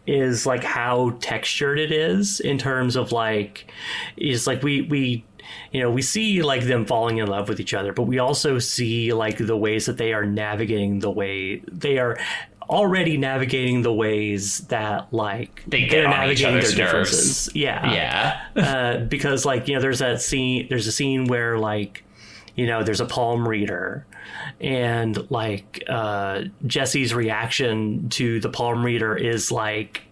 is, like, how textured it is in terms of, like, is, like, we see, like, them falling in love with each other, but we also see, like, the ways that they are navigating they are already navigating the ways that, like, they're navigating their differences. Yeah. Because, like, there's a scene where, like, there's a palm reader, and like Jesse's reaction to the palm reader is just like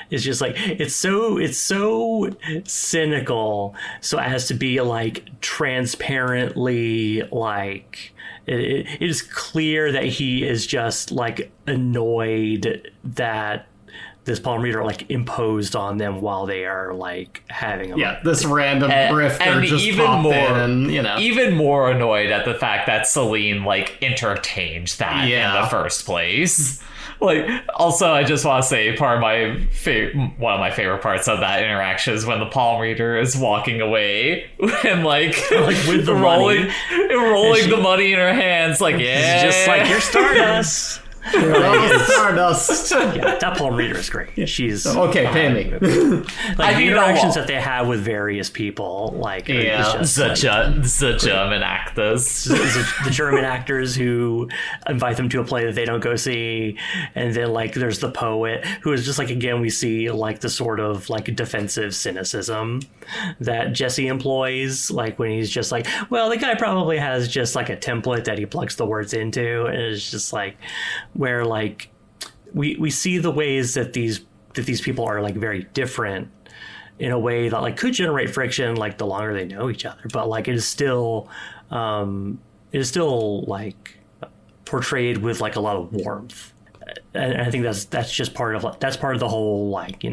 it's so cynical, so as to be like transparently like it is clear that he is just like annoyed that this palm reader like imposed on them while they are like having this random grifter just even popped more, in and even more annoyed at the fact that Celine like entertained that in the first place. Like, also, I just want to say one of my favorite parts of that interaction is when the palm reader is walking away and like with the rolling the money in her hands, like it's just like, you're Stardust. Stardust. Yeah, that palm reader is great. She's okay. Pay me. Like the interactions that they have with various people, like the German actors, the German actors who invite them to a play that they don't go see, and then like there's the poet who is just like, again, we see like the sort of like defensive cynicism that Jesse employs, like when he's just like, well, the guy probably has just like a template that he plugs the words into, and it's just like, where like we see the ways that these people are like very different in a way that like could generate friction like the longer they know each other, but like it is still like portrayed with like a lot of warmth, and I think that's just part of the whole, like,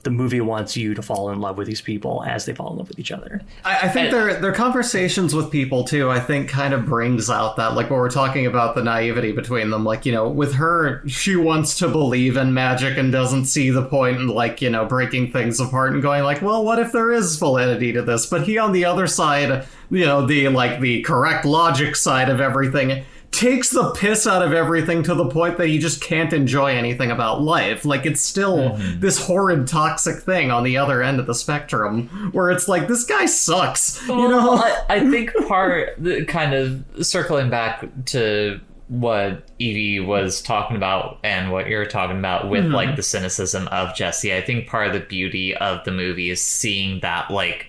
the movie wants you to fall in love with these people as they fall in love with each other. I think their conversations with people too, I think, kind of brings out that, like, what we're talking about, the naivety between them. Like, with her, she wants to believe in magic and doesn't see the point in, like, breaking things apart and going like, well, what if there is validity to this? But he, on the other side, the correct logic side of everything, takes the piss out of everything to the point that you just can't enjoy anything about life. Like, it's still this horrid, toxic thing on the other end of the spectrum, where it's like, this guy sucks, I think kind of circling back to what Evie was talking about and what you're talking about with like the cynicism of Jesse, I think part of the beauty of the movie is seeing that, like,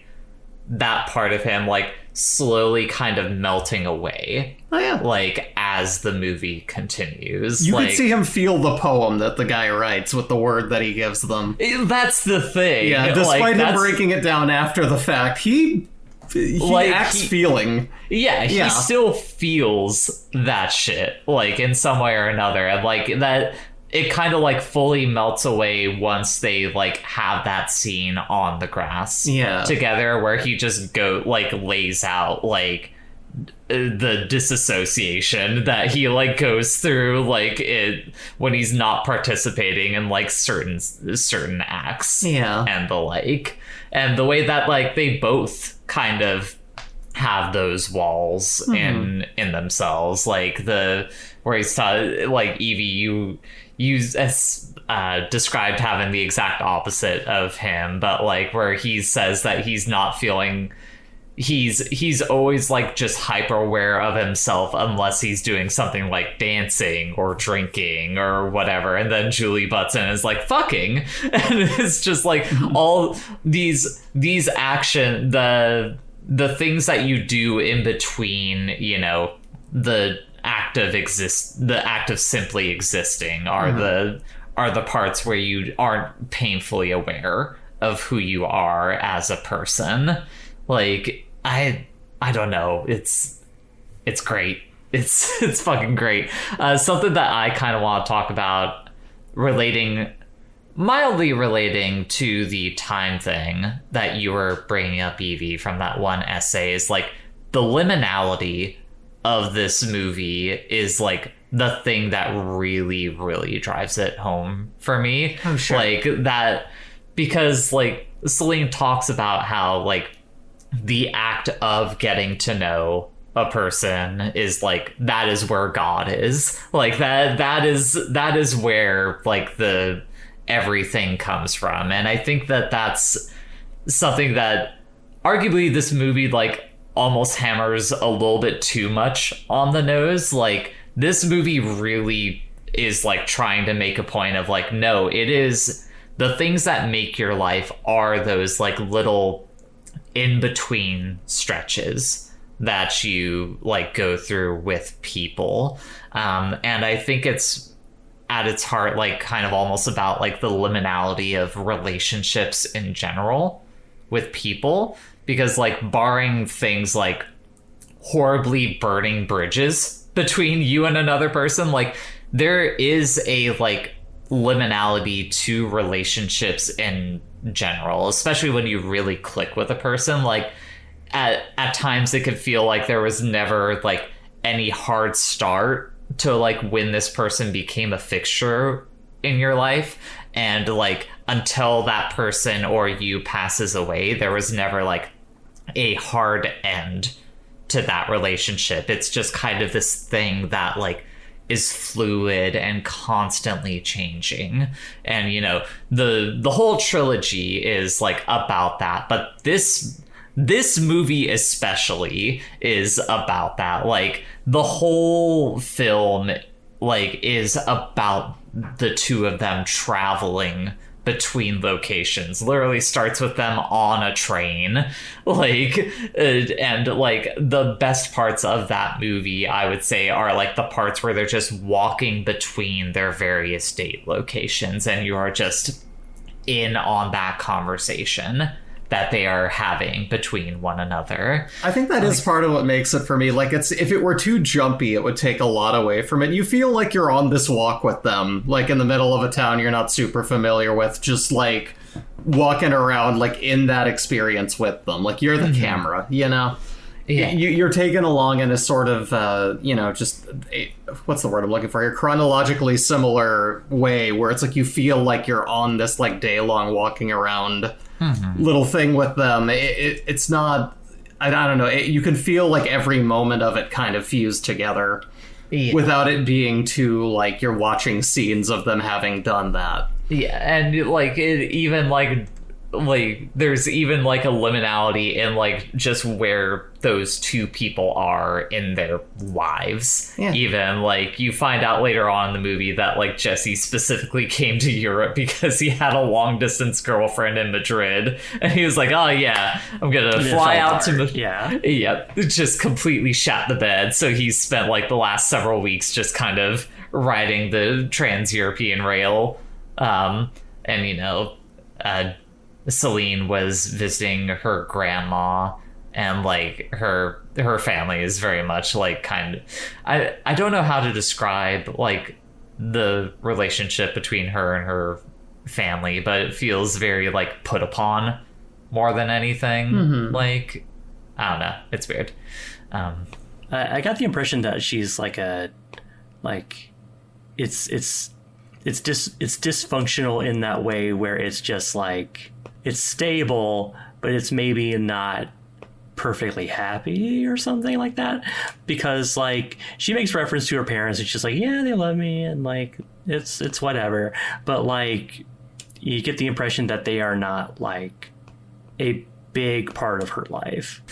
that part of him, like, slowly kind of melting away. Oh, yeah. Like, as the movie continues. You like, can see him feel the poem that the guy writes with the word that he gives them. That's the thing. Yeah, despite him breaking it down after the fact, he acts feeling. Yeah, he still feels that shit, like, in some way or another. And, like, that... It kind of like fully melts away once they like have that scene on the grass together, where he just lays out like the disassociation that he like goes through, like, it when he's not participating in like certain acts and the like, and the way that like they both kind of have those walls in themselves, like where he's like, Evie, you described having the exact opposite of him, but like where he says that he's not feeling, he's always like just hyper aware of himself unless he's doing something like dancing or drinking or whatever, and then Julie butts in and is like fucking, and it's just like all these action, the things that you do in between, you know, the act of simply existing are the parts where you aren't painfully aware of who you are as a person. Like, I don't know. It's great. It's fucking great. Something that I kind of want to talk about, mildly relating to the time thing that you were bringing up, Evie, from that one essay, is like the liminality of this movie is like the thing that really, really drives it home for me. Oh, sure. Like that, because like Celine talks about how like the act of getting to know a person is like, that is where God is. Like that is where like the everything comes from. And I think that that's something that arguably this movie like almost hammers a little bit too much on the nose. Like, this movie really is like trying to make a point of like, no, it is the things that make your life are those like little in between stretches that you like go through with people. And I think it's at its heart like kind of almost about like the liminality of relationships in general with people, because like barring things like horribly burning bridges between you and another person, like there is a like liminality to relationships in general, especially when you really click with a person. Like at times it could feel like there was never like any hard start to like when this person became a fixture in your life, and like until that person or you passes away, there was never like a hard end to that relationship. It's just kind of this thing that like is fluid and constantly changing. And you know, the whole trilogy is like about that, but this movie especially is about that. Like the whole film like is about the two of them traveling between locations. Literally starts with them on a train, like and like the best parts of that movie, I would say, are like the parts where they're just walking between their various date locations and you are just in on that conversation that they are having between one another. I think that is part of what makes it for me. Like, it's, if it were too jumpy, it would take a lot away from it. You feel like you're on this walk with them, like in the middle of a town you're not super familiar with, just like walking around like in that experience with them. Like you're the camera, you know? Yeah. You're taken along in a sort of, you know, just what's the word I'm looking for here? Chronologically similar way, where it's like you feel like you're on this like day-long walking around little thing with them. It's not, I don't know, you can feel like every moment of it kind of fused together without it being too like you're watching scenes of them having done that. Yeah, and like it even like there's even like a liminality in like just where those two people are in their lives. Yeah. Even like you find out later on in the movie that like Jesse specifically came to Europe because he had a long distance girlfriend in Madrid, and he was like, oh yeah, I'm gonna fly out to Madrid. Yeah, just completely shat the bed. So he spent like the last several weeks just kind of riding the Trans-European rail, and you know, Celine was visiting her grandma, and like her family is very much like kind of, I don't know how to describe like the relationship between her and her family, but it feels very like put upon more than anything. Like, I don't know, it's weird. I got the impression that she's like it's dysfunctional in that way where it's just like it's stable, but it's maybe not perfectly happy or something like that, because like she makes reference to her parents and she's like, yeah, they love me and like it's whatever, but like you get the impression that they are not like a big part of her life.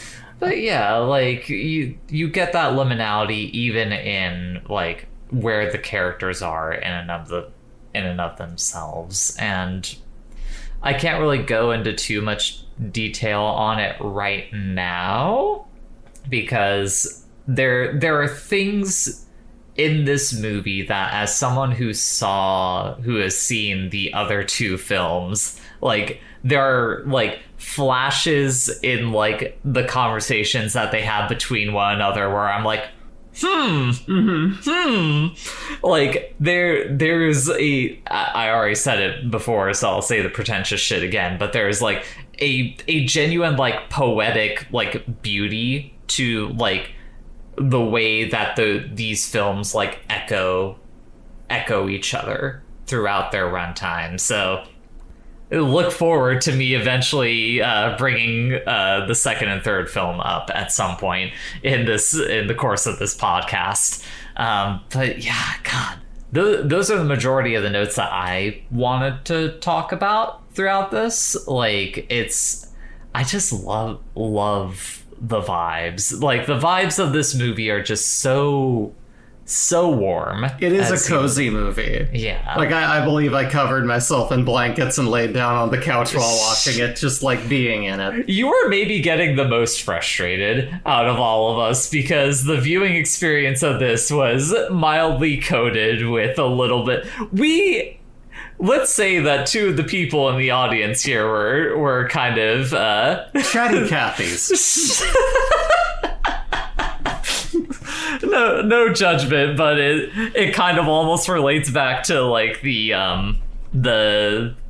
But yeah, like you get that liminality even in like where the characters are in and of themselves. And I can't really go into too much detail on it right now, because there are things in this movie that, as someone who has seen the other two films, like, there are like flashes in like the conversations that they have between one another where I'm like, like there's I already said it before, so I'll say the pretentious shit again, but there's like a genuine like poetic like beauty to like the way that these films like echo each other throughout their runtime. So look forward to me eventually bringing the second and third film up at some point in the course of this podcast. But yeah, God, those are the majority of the notes that I wanted to talk about throughout this. Like, I just love the vibes. Like, the vibes of this movie are just so warm. It is a cozy movie. Yeah. Like, I believe I covered myself in blankets and laid down on the couch while watching it, just like being in it. You were maybe getting the most frustrated out of all of us, because the viewing experience of this was mildly coded with a little bit. Let's say that two of the people in the audience here were kind of Chatty Cathy's. No judgment, but it kind of almost relates back to like the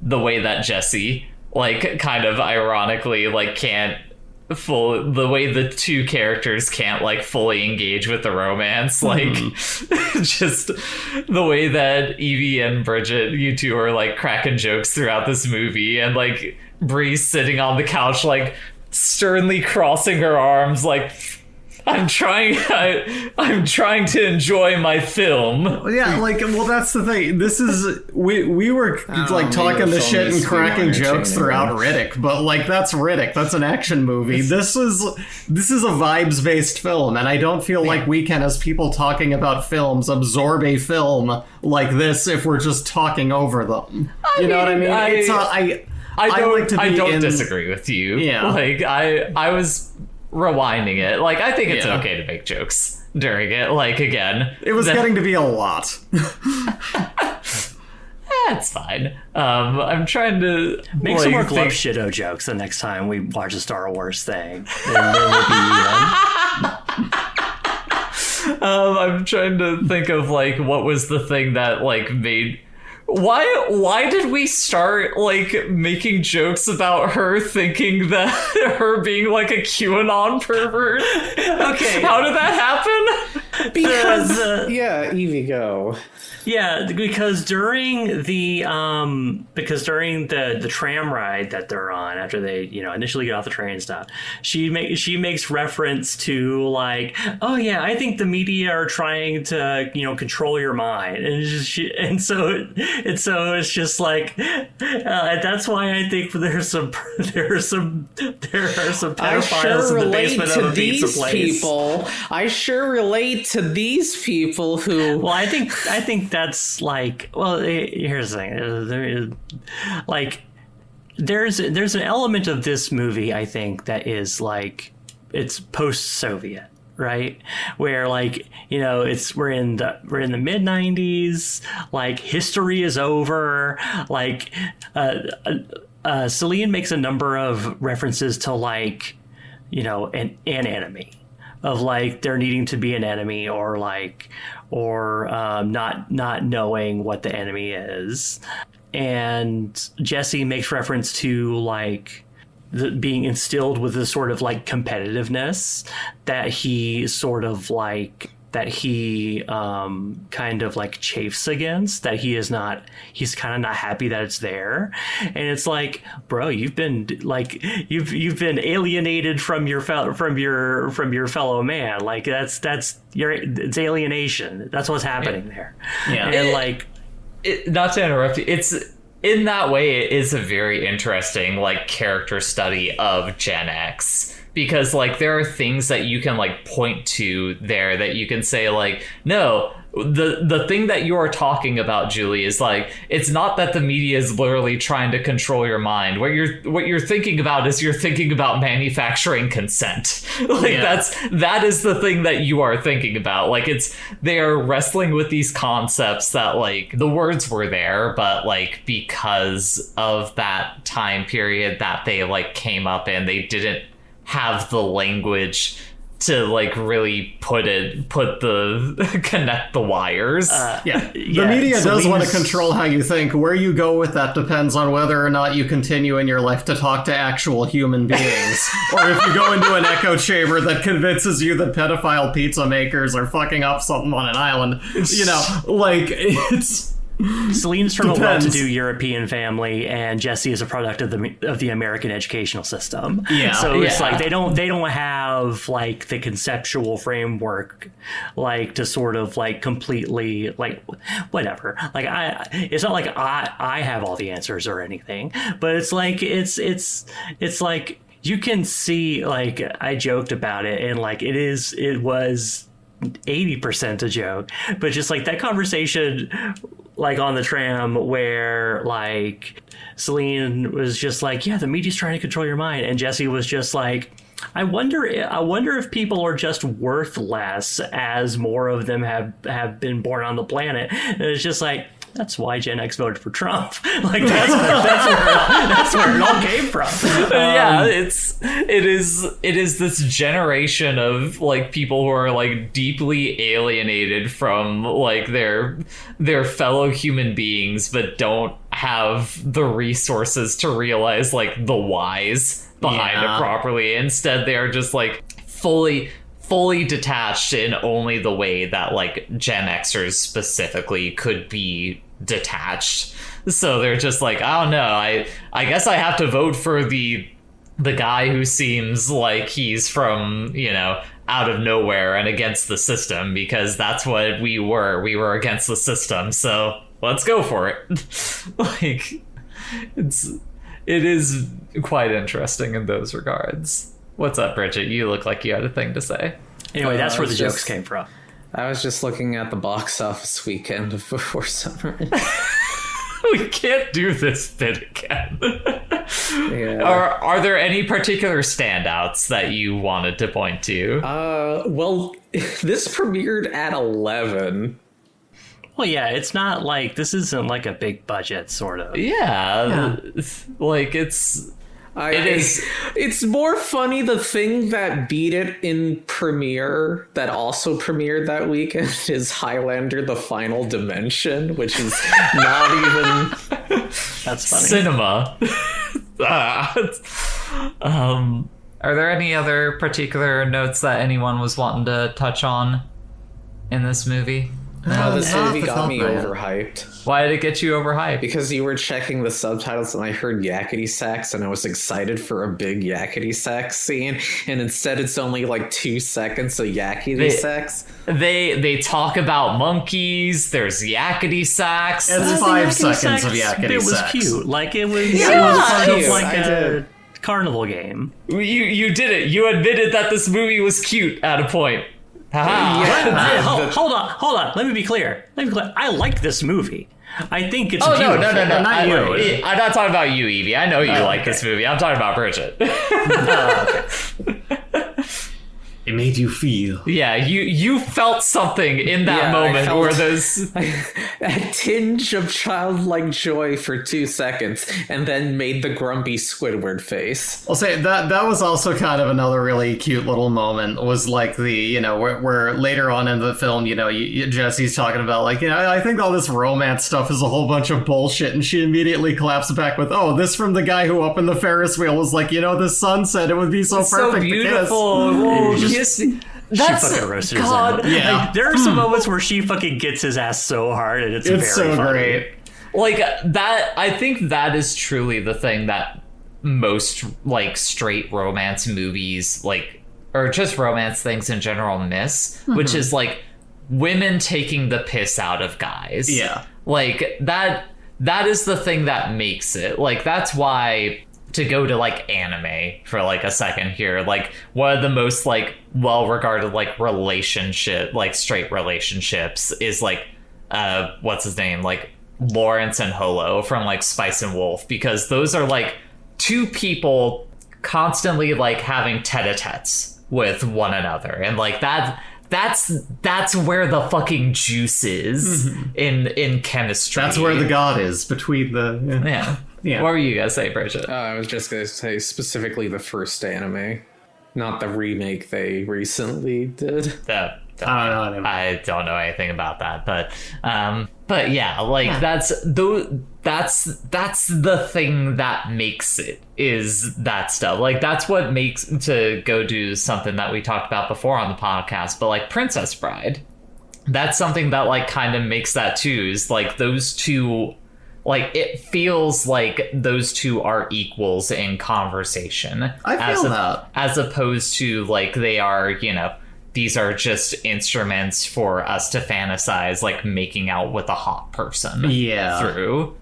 way that Jessie like kind of ironically like the way the two characters can't like fully engage with the romance, like just the way that Evie and Bridget, you two are like cracking jokes throughout this movie, and like Bree's sitting on the couch like sternly crossing her arms like, I'm trying to enjoy my film. Yeah, like, well, that's the thing. This is we were like talking the shit and cracking jokes throughout Riddick, but like, that's Riddick. That's an action movie. This is a vibes based film, and I don't feel like we can, as people talking about films, absorb a film like this if we're just talking over them. You know what I mean? I don't disagree with you. Yeah, like I was rewinding it. Like, I think it's okay to make jokes during it. Like, again, it was getting to be a lot. That's fine. I'm trying to make some more glove shitto jokes the next time we watch a Star Wars thing. And then we'll be I'm trying to think of like what was the thing that like made. Why did we start like making jokes about her thinking that her being like a QAnon pervert? Okay, how did that happen? Because Evie, go. Yeah, because during the tram ride that they're on after they initially get off the train and stuff, she makes reference to like, oh yeah, I think the media are trying to control your mind, and so it's just like that's why I think there are some pedophiles in the basement of a pizza place. I sure relate to these people who. Well, I think that's like, well, here's the thing. There's an element of this movie, I think, that is like, it's post-Soviet, right? Where like, we're in the mid 90s, like history is over, like Celine makes a number of references to like, an enemy, of like there needing to be an enemy, or not knowing what the enemy is. And Jessie makes reference to like being instilled with this sort of like competitiveness that he kind of like chafes against, that he's kind of not happy that it's there. And it's like, bro, you've been alienated from your fellow man. Like it's alienation. That's what's happening there. Yeah. And not to interrupt you, it's in that way it is a very interesting like character study of Gen X, because like there are things that you can like point to there that you can say like, no, the thing that you are talking about, Julie, is like, it's not that the media is literally trying to control your mind. What you're thinking about is you're thinking about manufacturing consent. Like that is the thing that you are thinking about. Like they are wrestling with these concepts that like the words were there, but like because of that time period that they like came up in, they didn't have the language to like really connect the wires. The media does want to control how you think. Where you go with that depends on whether or not you continue in your life to talk to actual human beings, or if you go into an echo chamber that convinces you that pedophile pizza makers are fucking up something on an island. You know, like it's. Celine's from a well-to-do European family, and Jessie is a product of the American educational system. So it's like they don't have like the conceptual framework, like to sort of like completely like whatever. Like it's not like I have all the answers or anything, but it's like it's like you can see, like I joked about it, and like it was 80% a joke, but just like that conversation like on the tram where like Celine was just like, yeah, the media's trying to control your mind, and Jessie was just like, I wonder if people are just worth less as more of them have been born on the planet. And it's just like, that's why Gen X voted for Trump. Like that's where it all came from. It is this generation of like people who are like deeply alienated from like their fellow human beings, but don't have the resources to realize like the whys behind it properly. Instead, they're just like fully detached in only the way that like Gen Xers specifically could be detached. So they're just like, I don't know, I guess I have to vote for the guy who seems like he's from, you know, out of nowhere and against the system, because that's what we were against the system, so let's go for it. Like it is quite interesting in those regards. What's up, Bridget? You look like you had a thing to say. Anyway, that's where the jokes came from. I was just looking at the box office weekend of Before Summer. We can't do this bit again. Are there any particular standouts that you wanted to point to? Well, this premiered at 11. Well, yeah, it's not like, this isn't like a big budget sort of. Like it's It's more funny. The thing that beat it in premiere that also premiered that weekend is Highlander: The Final Dimension, which is not even. That's funny. Cinema. Are there any other particular notes that anyone was wanting to touch on in this movie? This movie got me overhyped. Why did it get you overhyped? Because you were checking the subtitles and I heard yakety sax and I was excited for a big yakety sax scene, and instead it's only like 2 seconds of yakety sax. They talk about monkeys. There's yakety sax. It's 5 seconds of yakety sax. It was cute. Like it was part of like a carnival game. You did it. You admitted that this movie was cute at a point. Hold on. Let me be clear. I like this movie. I think it's beautiful. No, not you. I'm not talking about you, Evie. I know you like this movie. I'm talking about Bridget. It made you feel. Yeah, you felt something in that moment where those a tinge of childlike joy for 2 seconds, and then made the grumpy Squidward face. I'll say that was also kind of another really cute little moment. Was like the, you know, where later on in the film, you know, Jessie's talking about like, you know, I think all this romance stuff is a whole bunch of bullshit, and she immediately claps back with, "Oh, this from the guy who opened the Ferris wheel was like, you know, the sun said it would be so perfect, so beautiful." She fucking roasted his ass. Yeah. Like, there are some moments where she fucking gets his ass so hard, and it's very so funny. great. Like that, I think that is truly the thing that most like straight romance movies, like, or just romance things in general miss, which is like women taking the piss out of guys. Yeah. Like that is the thing that makes it. Like that's why to go to like anime for like a second here, like one of the most like well-regarded like relationship, like straight relationships is like what's his name, like Lawrence and Holo from like Spice and Wolf, because those are like two people constantly like having tete-a-tetes with one another, and like that's where the fucking juice is in chemistry. That's where the god is between the yeah. What were you gonna say, Bridget? I was just gonna say specifically the first anime, not the remake they recently did. I don't know anything about that, but yeah, like that's the thing that makes it, is that stuff. Like that's what makes, to go do something that we talked about before on the podcast, but like Princess Bride, that's something that like kind of makes that too, is like those two, like it feels like those two are equals in conversation. I feel that. As opposed to like they are, you know, these are just instruments for us to fantasize like making out with a hot person through.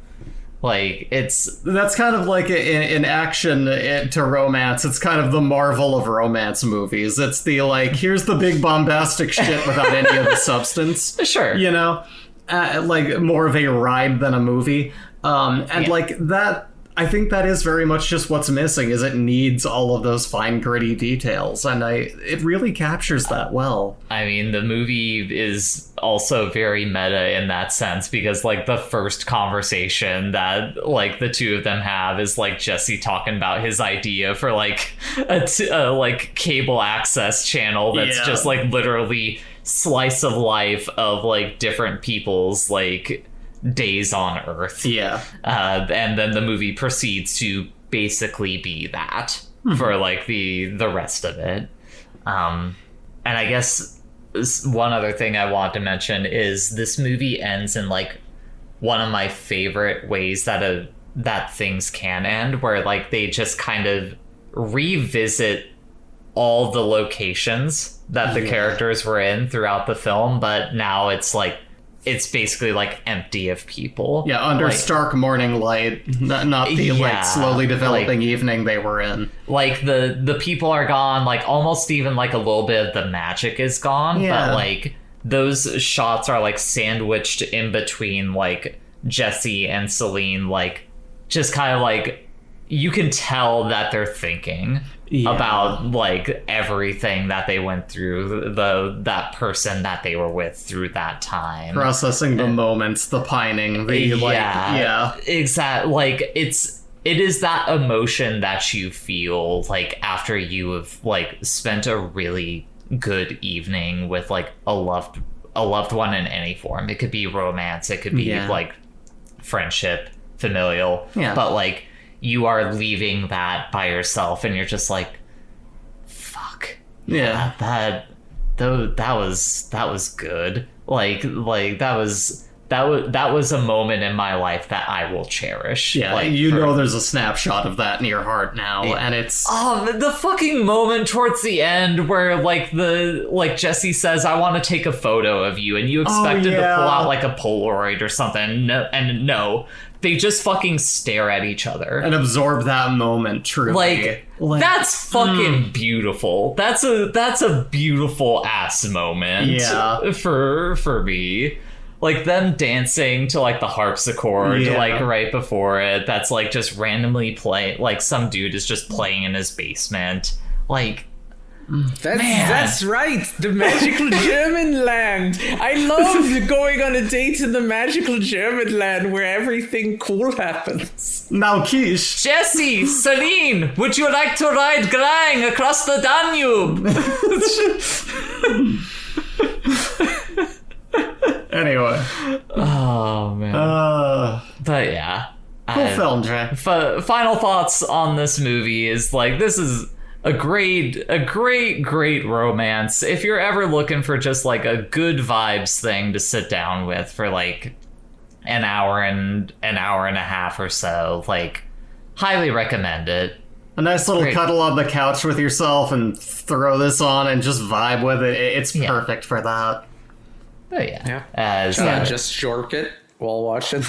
Like that's kind of like in action to romance. It's kind of the Marvel of romance movies. It's the like, here's the big bombastic shit without any of the substance. Sure. You know? Like more of a ride than a movie. Like that, I think that is very much just what's missing, is it needs all of those fine gritty details, and it really captures that well. I mean, the movie is also very meta in that sense, because like the first conversation that like the two of them have is like Jesse talking about his idea for like a like cable access channel that's just like literally slice of life of like different people's like days on Earth. And then the movie proceeds to basically be that for like the rest of it. And I guess one other thing I want to mention is this movie ends in like one of my favorite ways that things can end, where like they just kind of revisit all the locations that the characters were in throughout the film, but now it's like it's basically like empty of people. Yeah, under like, stark morning light, not the like slowly developing evening they were in. Like the people are gone, like almost even like a little bit of the magic is gone, but like those shots are like sandwiched in between like Jessie and Celine, like just kind of like you can tell that they're thinking about like everything that they went through, that person that they were with through that time, processing the moments, the pining, the exactly. Like it is that emotion that you feel like after you have like spent a really good evening with like a loved one in any form. It could be romance, it could be like friendship, familial, but like you are leaving that by yourself and you're just like, fuck. That was good. Like that was a moment in my life that I will cherish. Like, know there's a snapshot of that in your heart now, and it's the fucking moment towards the end where like Jesse says, I want to take a photo of you, and you expected to pull out like a Polaroid or something. No, they just fucking stare at each other and absorb that moment. Truly, like that's fucking beautiful. That's a beautiful ass moment. For me. Like them dancing to like the harpsichord like right before it, that's like just randomly playing, like some dude is just playing in his basement. Like that's right, the magical German land. I love going on a date in the magical German land where everything cool happens. Now Quiche, Jessie, Celine, would you like to ride Grang across the Danube? Anyway. Oh man. But yeah. Cool film, Jay. Final thoughts on this movie is like, this is a great romance. If you're ever looking for just like a good vibes thing to sit down with for like an hour and a half or so, like highly recommend it. A nice little cuddle on the couch with yourself and throw this on and just vibe with it. It's perfect for that. Oh yeah. Just jork it while watching.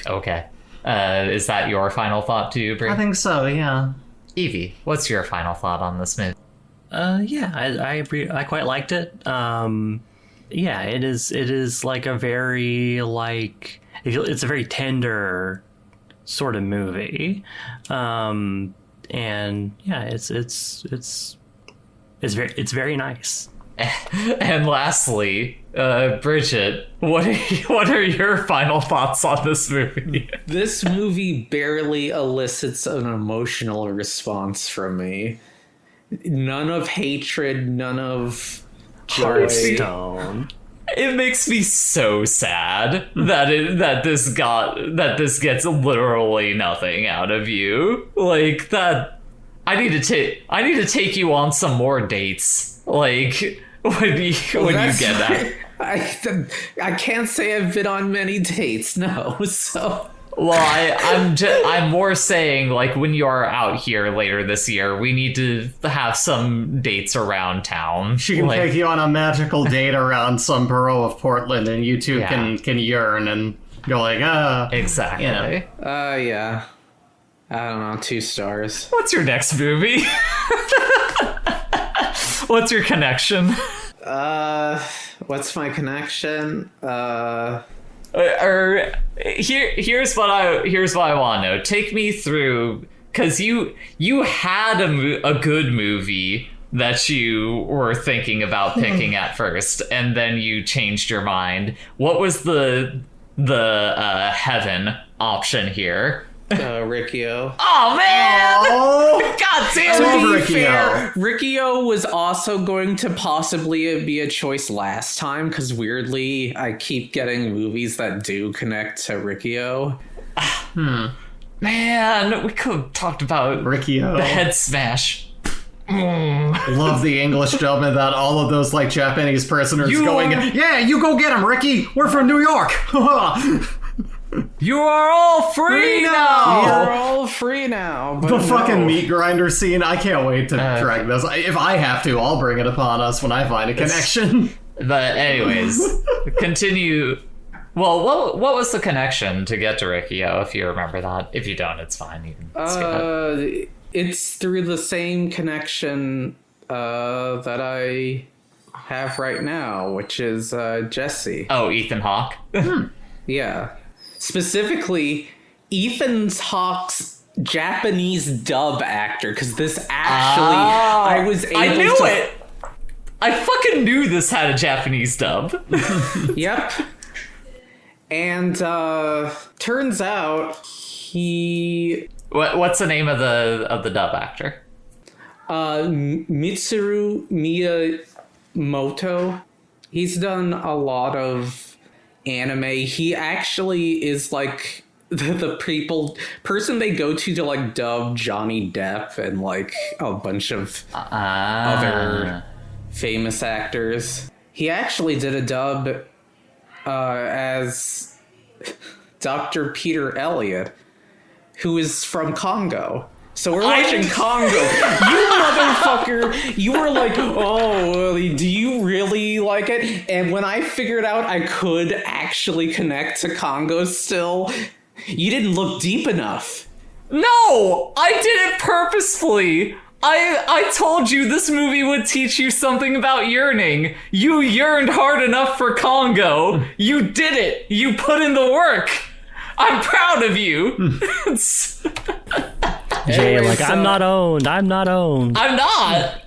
Okay. Is that your final thought too, Brie? I think so, yeah. Evie, what's your final thought on this movie? Yeah, I quite liked it. Yeah, it is like a very it's a very tender sort of movie, and yeah, it's very nice. And lastly, Bridget, what are your final thoughts on this movie? This movie barely elicits an emotional response from me. None of hatred, none of joy. Hearthstone. It makes me so sad that this gets literally nothing out of you. Like that, I need to take you on some more dates. Like when you get that. I can't say I've been on many dates. No, so. Well, I'm more saying, like, when you are out here later this year, we need to have some dates around town. She can take you on a magical date around some borough of Portland, and you two can yearn and go like, exactly. You know. Yeah. I don't know, 2 stars. What's your next movie? What's your connection? What's my connection? Here's what I want to know. Take me through, because you had a good movie that you were thinking about picking at first, and then you changed your mind. What was the heaven option here? Riccio. Oh man! Oh, God damn love it! Riccio. Riccio was also going to possibly be a choice last time, because weirdly, I keep getting movies that do connect to Riccio. Man, we could have talked about Riccio. the head smash. Love the English dub and that all of those like Japanese prisoners going, yeah, you go get him, Ricky. We're from New York. You are all free now! You're all free now. But The fucking meat grinder scene. I can't wait to drag this. If I have to, I'll bring it upon us when I find a connection. But anyways, continue. Well, what was the connection to get to Riccio, if you remember that? If you don't, it's fine. You can skip it. It's through the same connection that I have right now, which is Jessie. Oh, Ethan Hawke? Yeah. Specifically, Ethan Hawke's Japanese dub actor, because this actually, I was able to... I knew it! I fucking knew this had a Japanese dub. Yep. And turns out he... What's the name of the dub actor? Mitsuru Miyamoto. He's done a lot of anime. He actually is like the person they go to like dub Johnny Depp and like a bunch of other famous actors. He actually did a dub as Dr. Peter Elliott, who is from Congo. So we're watching Congo. You motherfucker, you were like, oh, do you really like it? And when I figured out I could actually connect to Congo still, you didn't look deep enough. No! I did it purposefully! I told you this movie would teach you something about yearning. You yearned hard enough for Congo. You did it. You put in the work. I'm proud of you. Jay, Anyway, like, so- I'm not owned. I'm I'm not.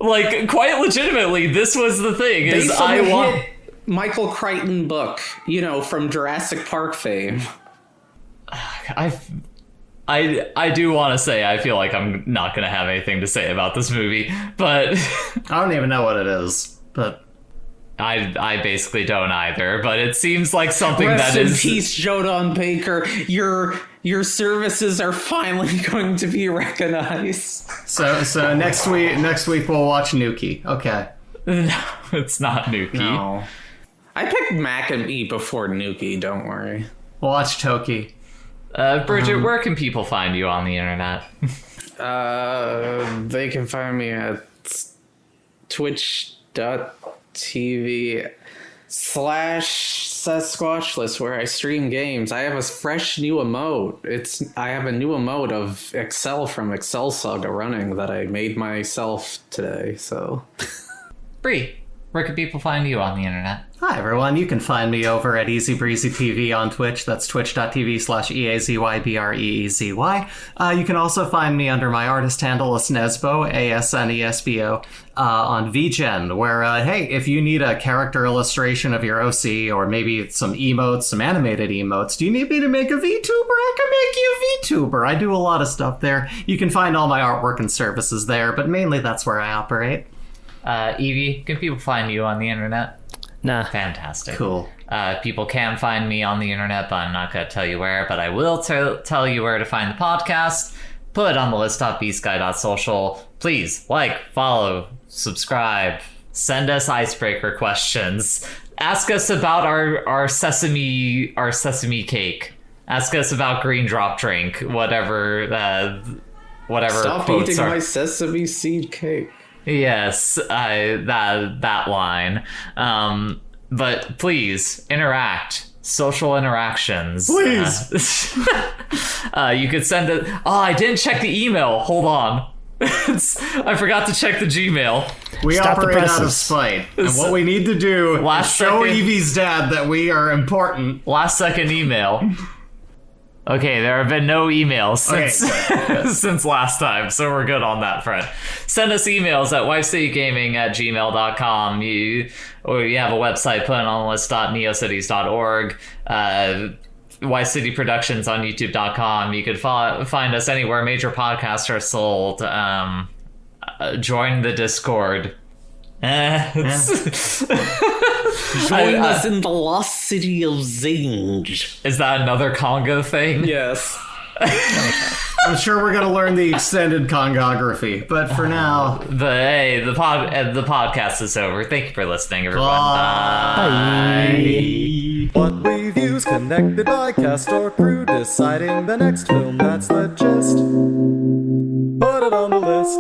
Like, quite legitimately, this was the thing. Is Based on I the want. hit Michael Crichton book, from Jurassic Park fame. I do want to say I feel like I'm not going to have anything to say about this movie, but I don't even know what it is, but I basically don't either. But it seems like something Rest that in is. peace, Jodan Baker. Your services are finally going to be recognized. so next week we'll watch Nuki. Okay. No, it's not Nuki. No. I picked Mac and E before Nuki, don't worry. We'll watch Toki. Bridget, where can people find you on the internet? They can find me at twitch.tv /Sasquatchless, where I stream games. I have a fresh new emote. I have a new emote of Excel from Excel Saga running that I made myself today. So, Bree, where can people find you on the internet? Hi everyone, you can find me over at Easy Breezy TV on Twitch. That's twitch.tv/EAZYBREEZY. You can also find me under my artist handle Asnesbo, ASNESBO, on VGen, where, hey, if you need a character illustration of your OC, or maybe some emotes, some animated emotes, do you need me to make a VTuber? I can make you a VTuber. I do a lot of stuff there. You can find all my artwork and services there, but mainly that's where I operate. Evie, can people find you on the internet? Nah. Fantastic. Cool. People can find me on the internet, but I'm not going to tell you where. But I will tell you where to find the podcast. Put it on the list.bsky.social. Please follow, subscribe, send us icebreaker questions. Ask us about our sesame cake. Ask us about green drop drink. Whatever. Stop quotes eating are. my sesame seed cake. Yes, that line. But please interact. Social interactions. Please. You could send it. Oh, I didn't check the email. Hold on. I forgot to check the Gmail. We Stop the operate out of presses. spite. And what we need to do is show second- Evie's dad that we are important. Last second email. Okay, there have been no emails since last time, so we're good on that front. Send us emails at wifecitygaming@gmail.com. You have a website, put it on the list.neocities.org. Wife City Productions on youtube.com. You could find us anywhere major podcasts are sold. Join the Discord. Join us in the lost city of Zange. Is that another Congo thing? Yes. I'm sure we're going to learn the extended Congography, but for now... The podcast is over. Thank you for listening, everyone. Bye. What we've used connected by cast or crew, deciding the next film, that's the gist. Put it on the list.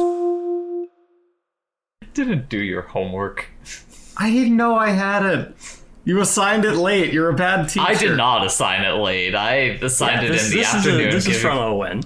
Didn't do your homework. I didn't know I had it. You assigned it late. You're a bad teacher. I did not assign it late. I assigned it in the afternoon. This is from Owen.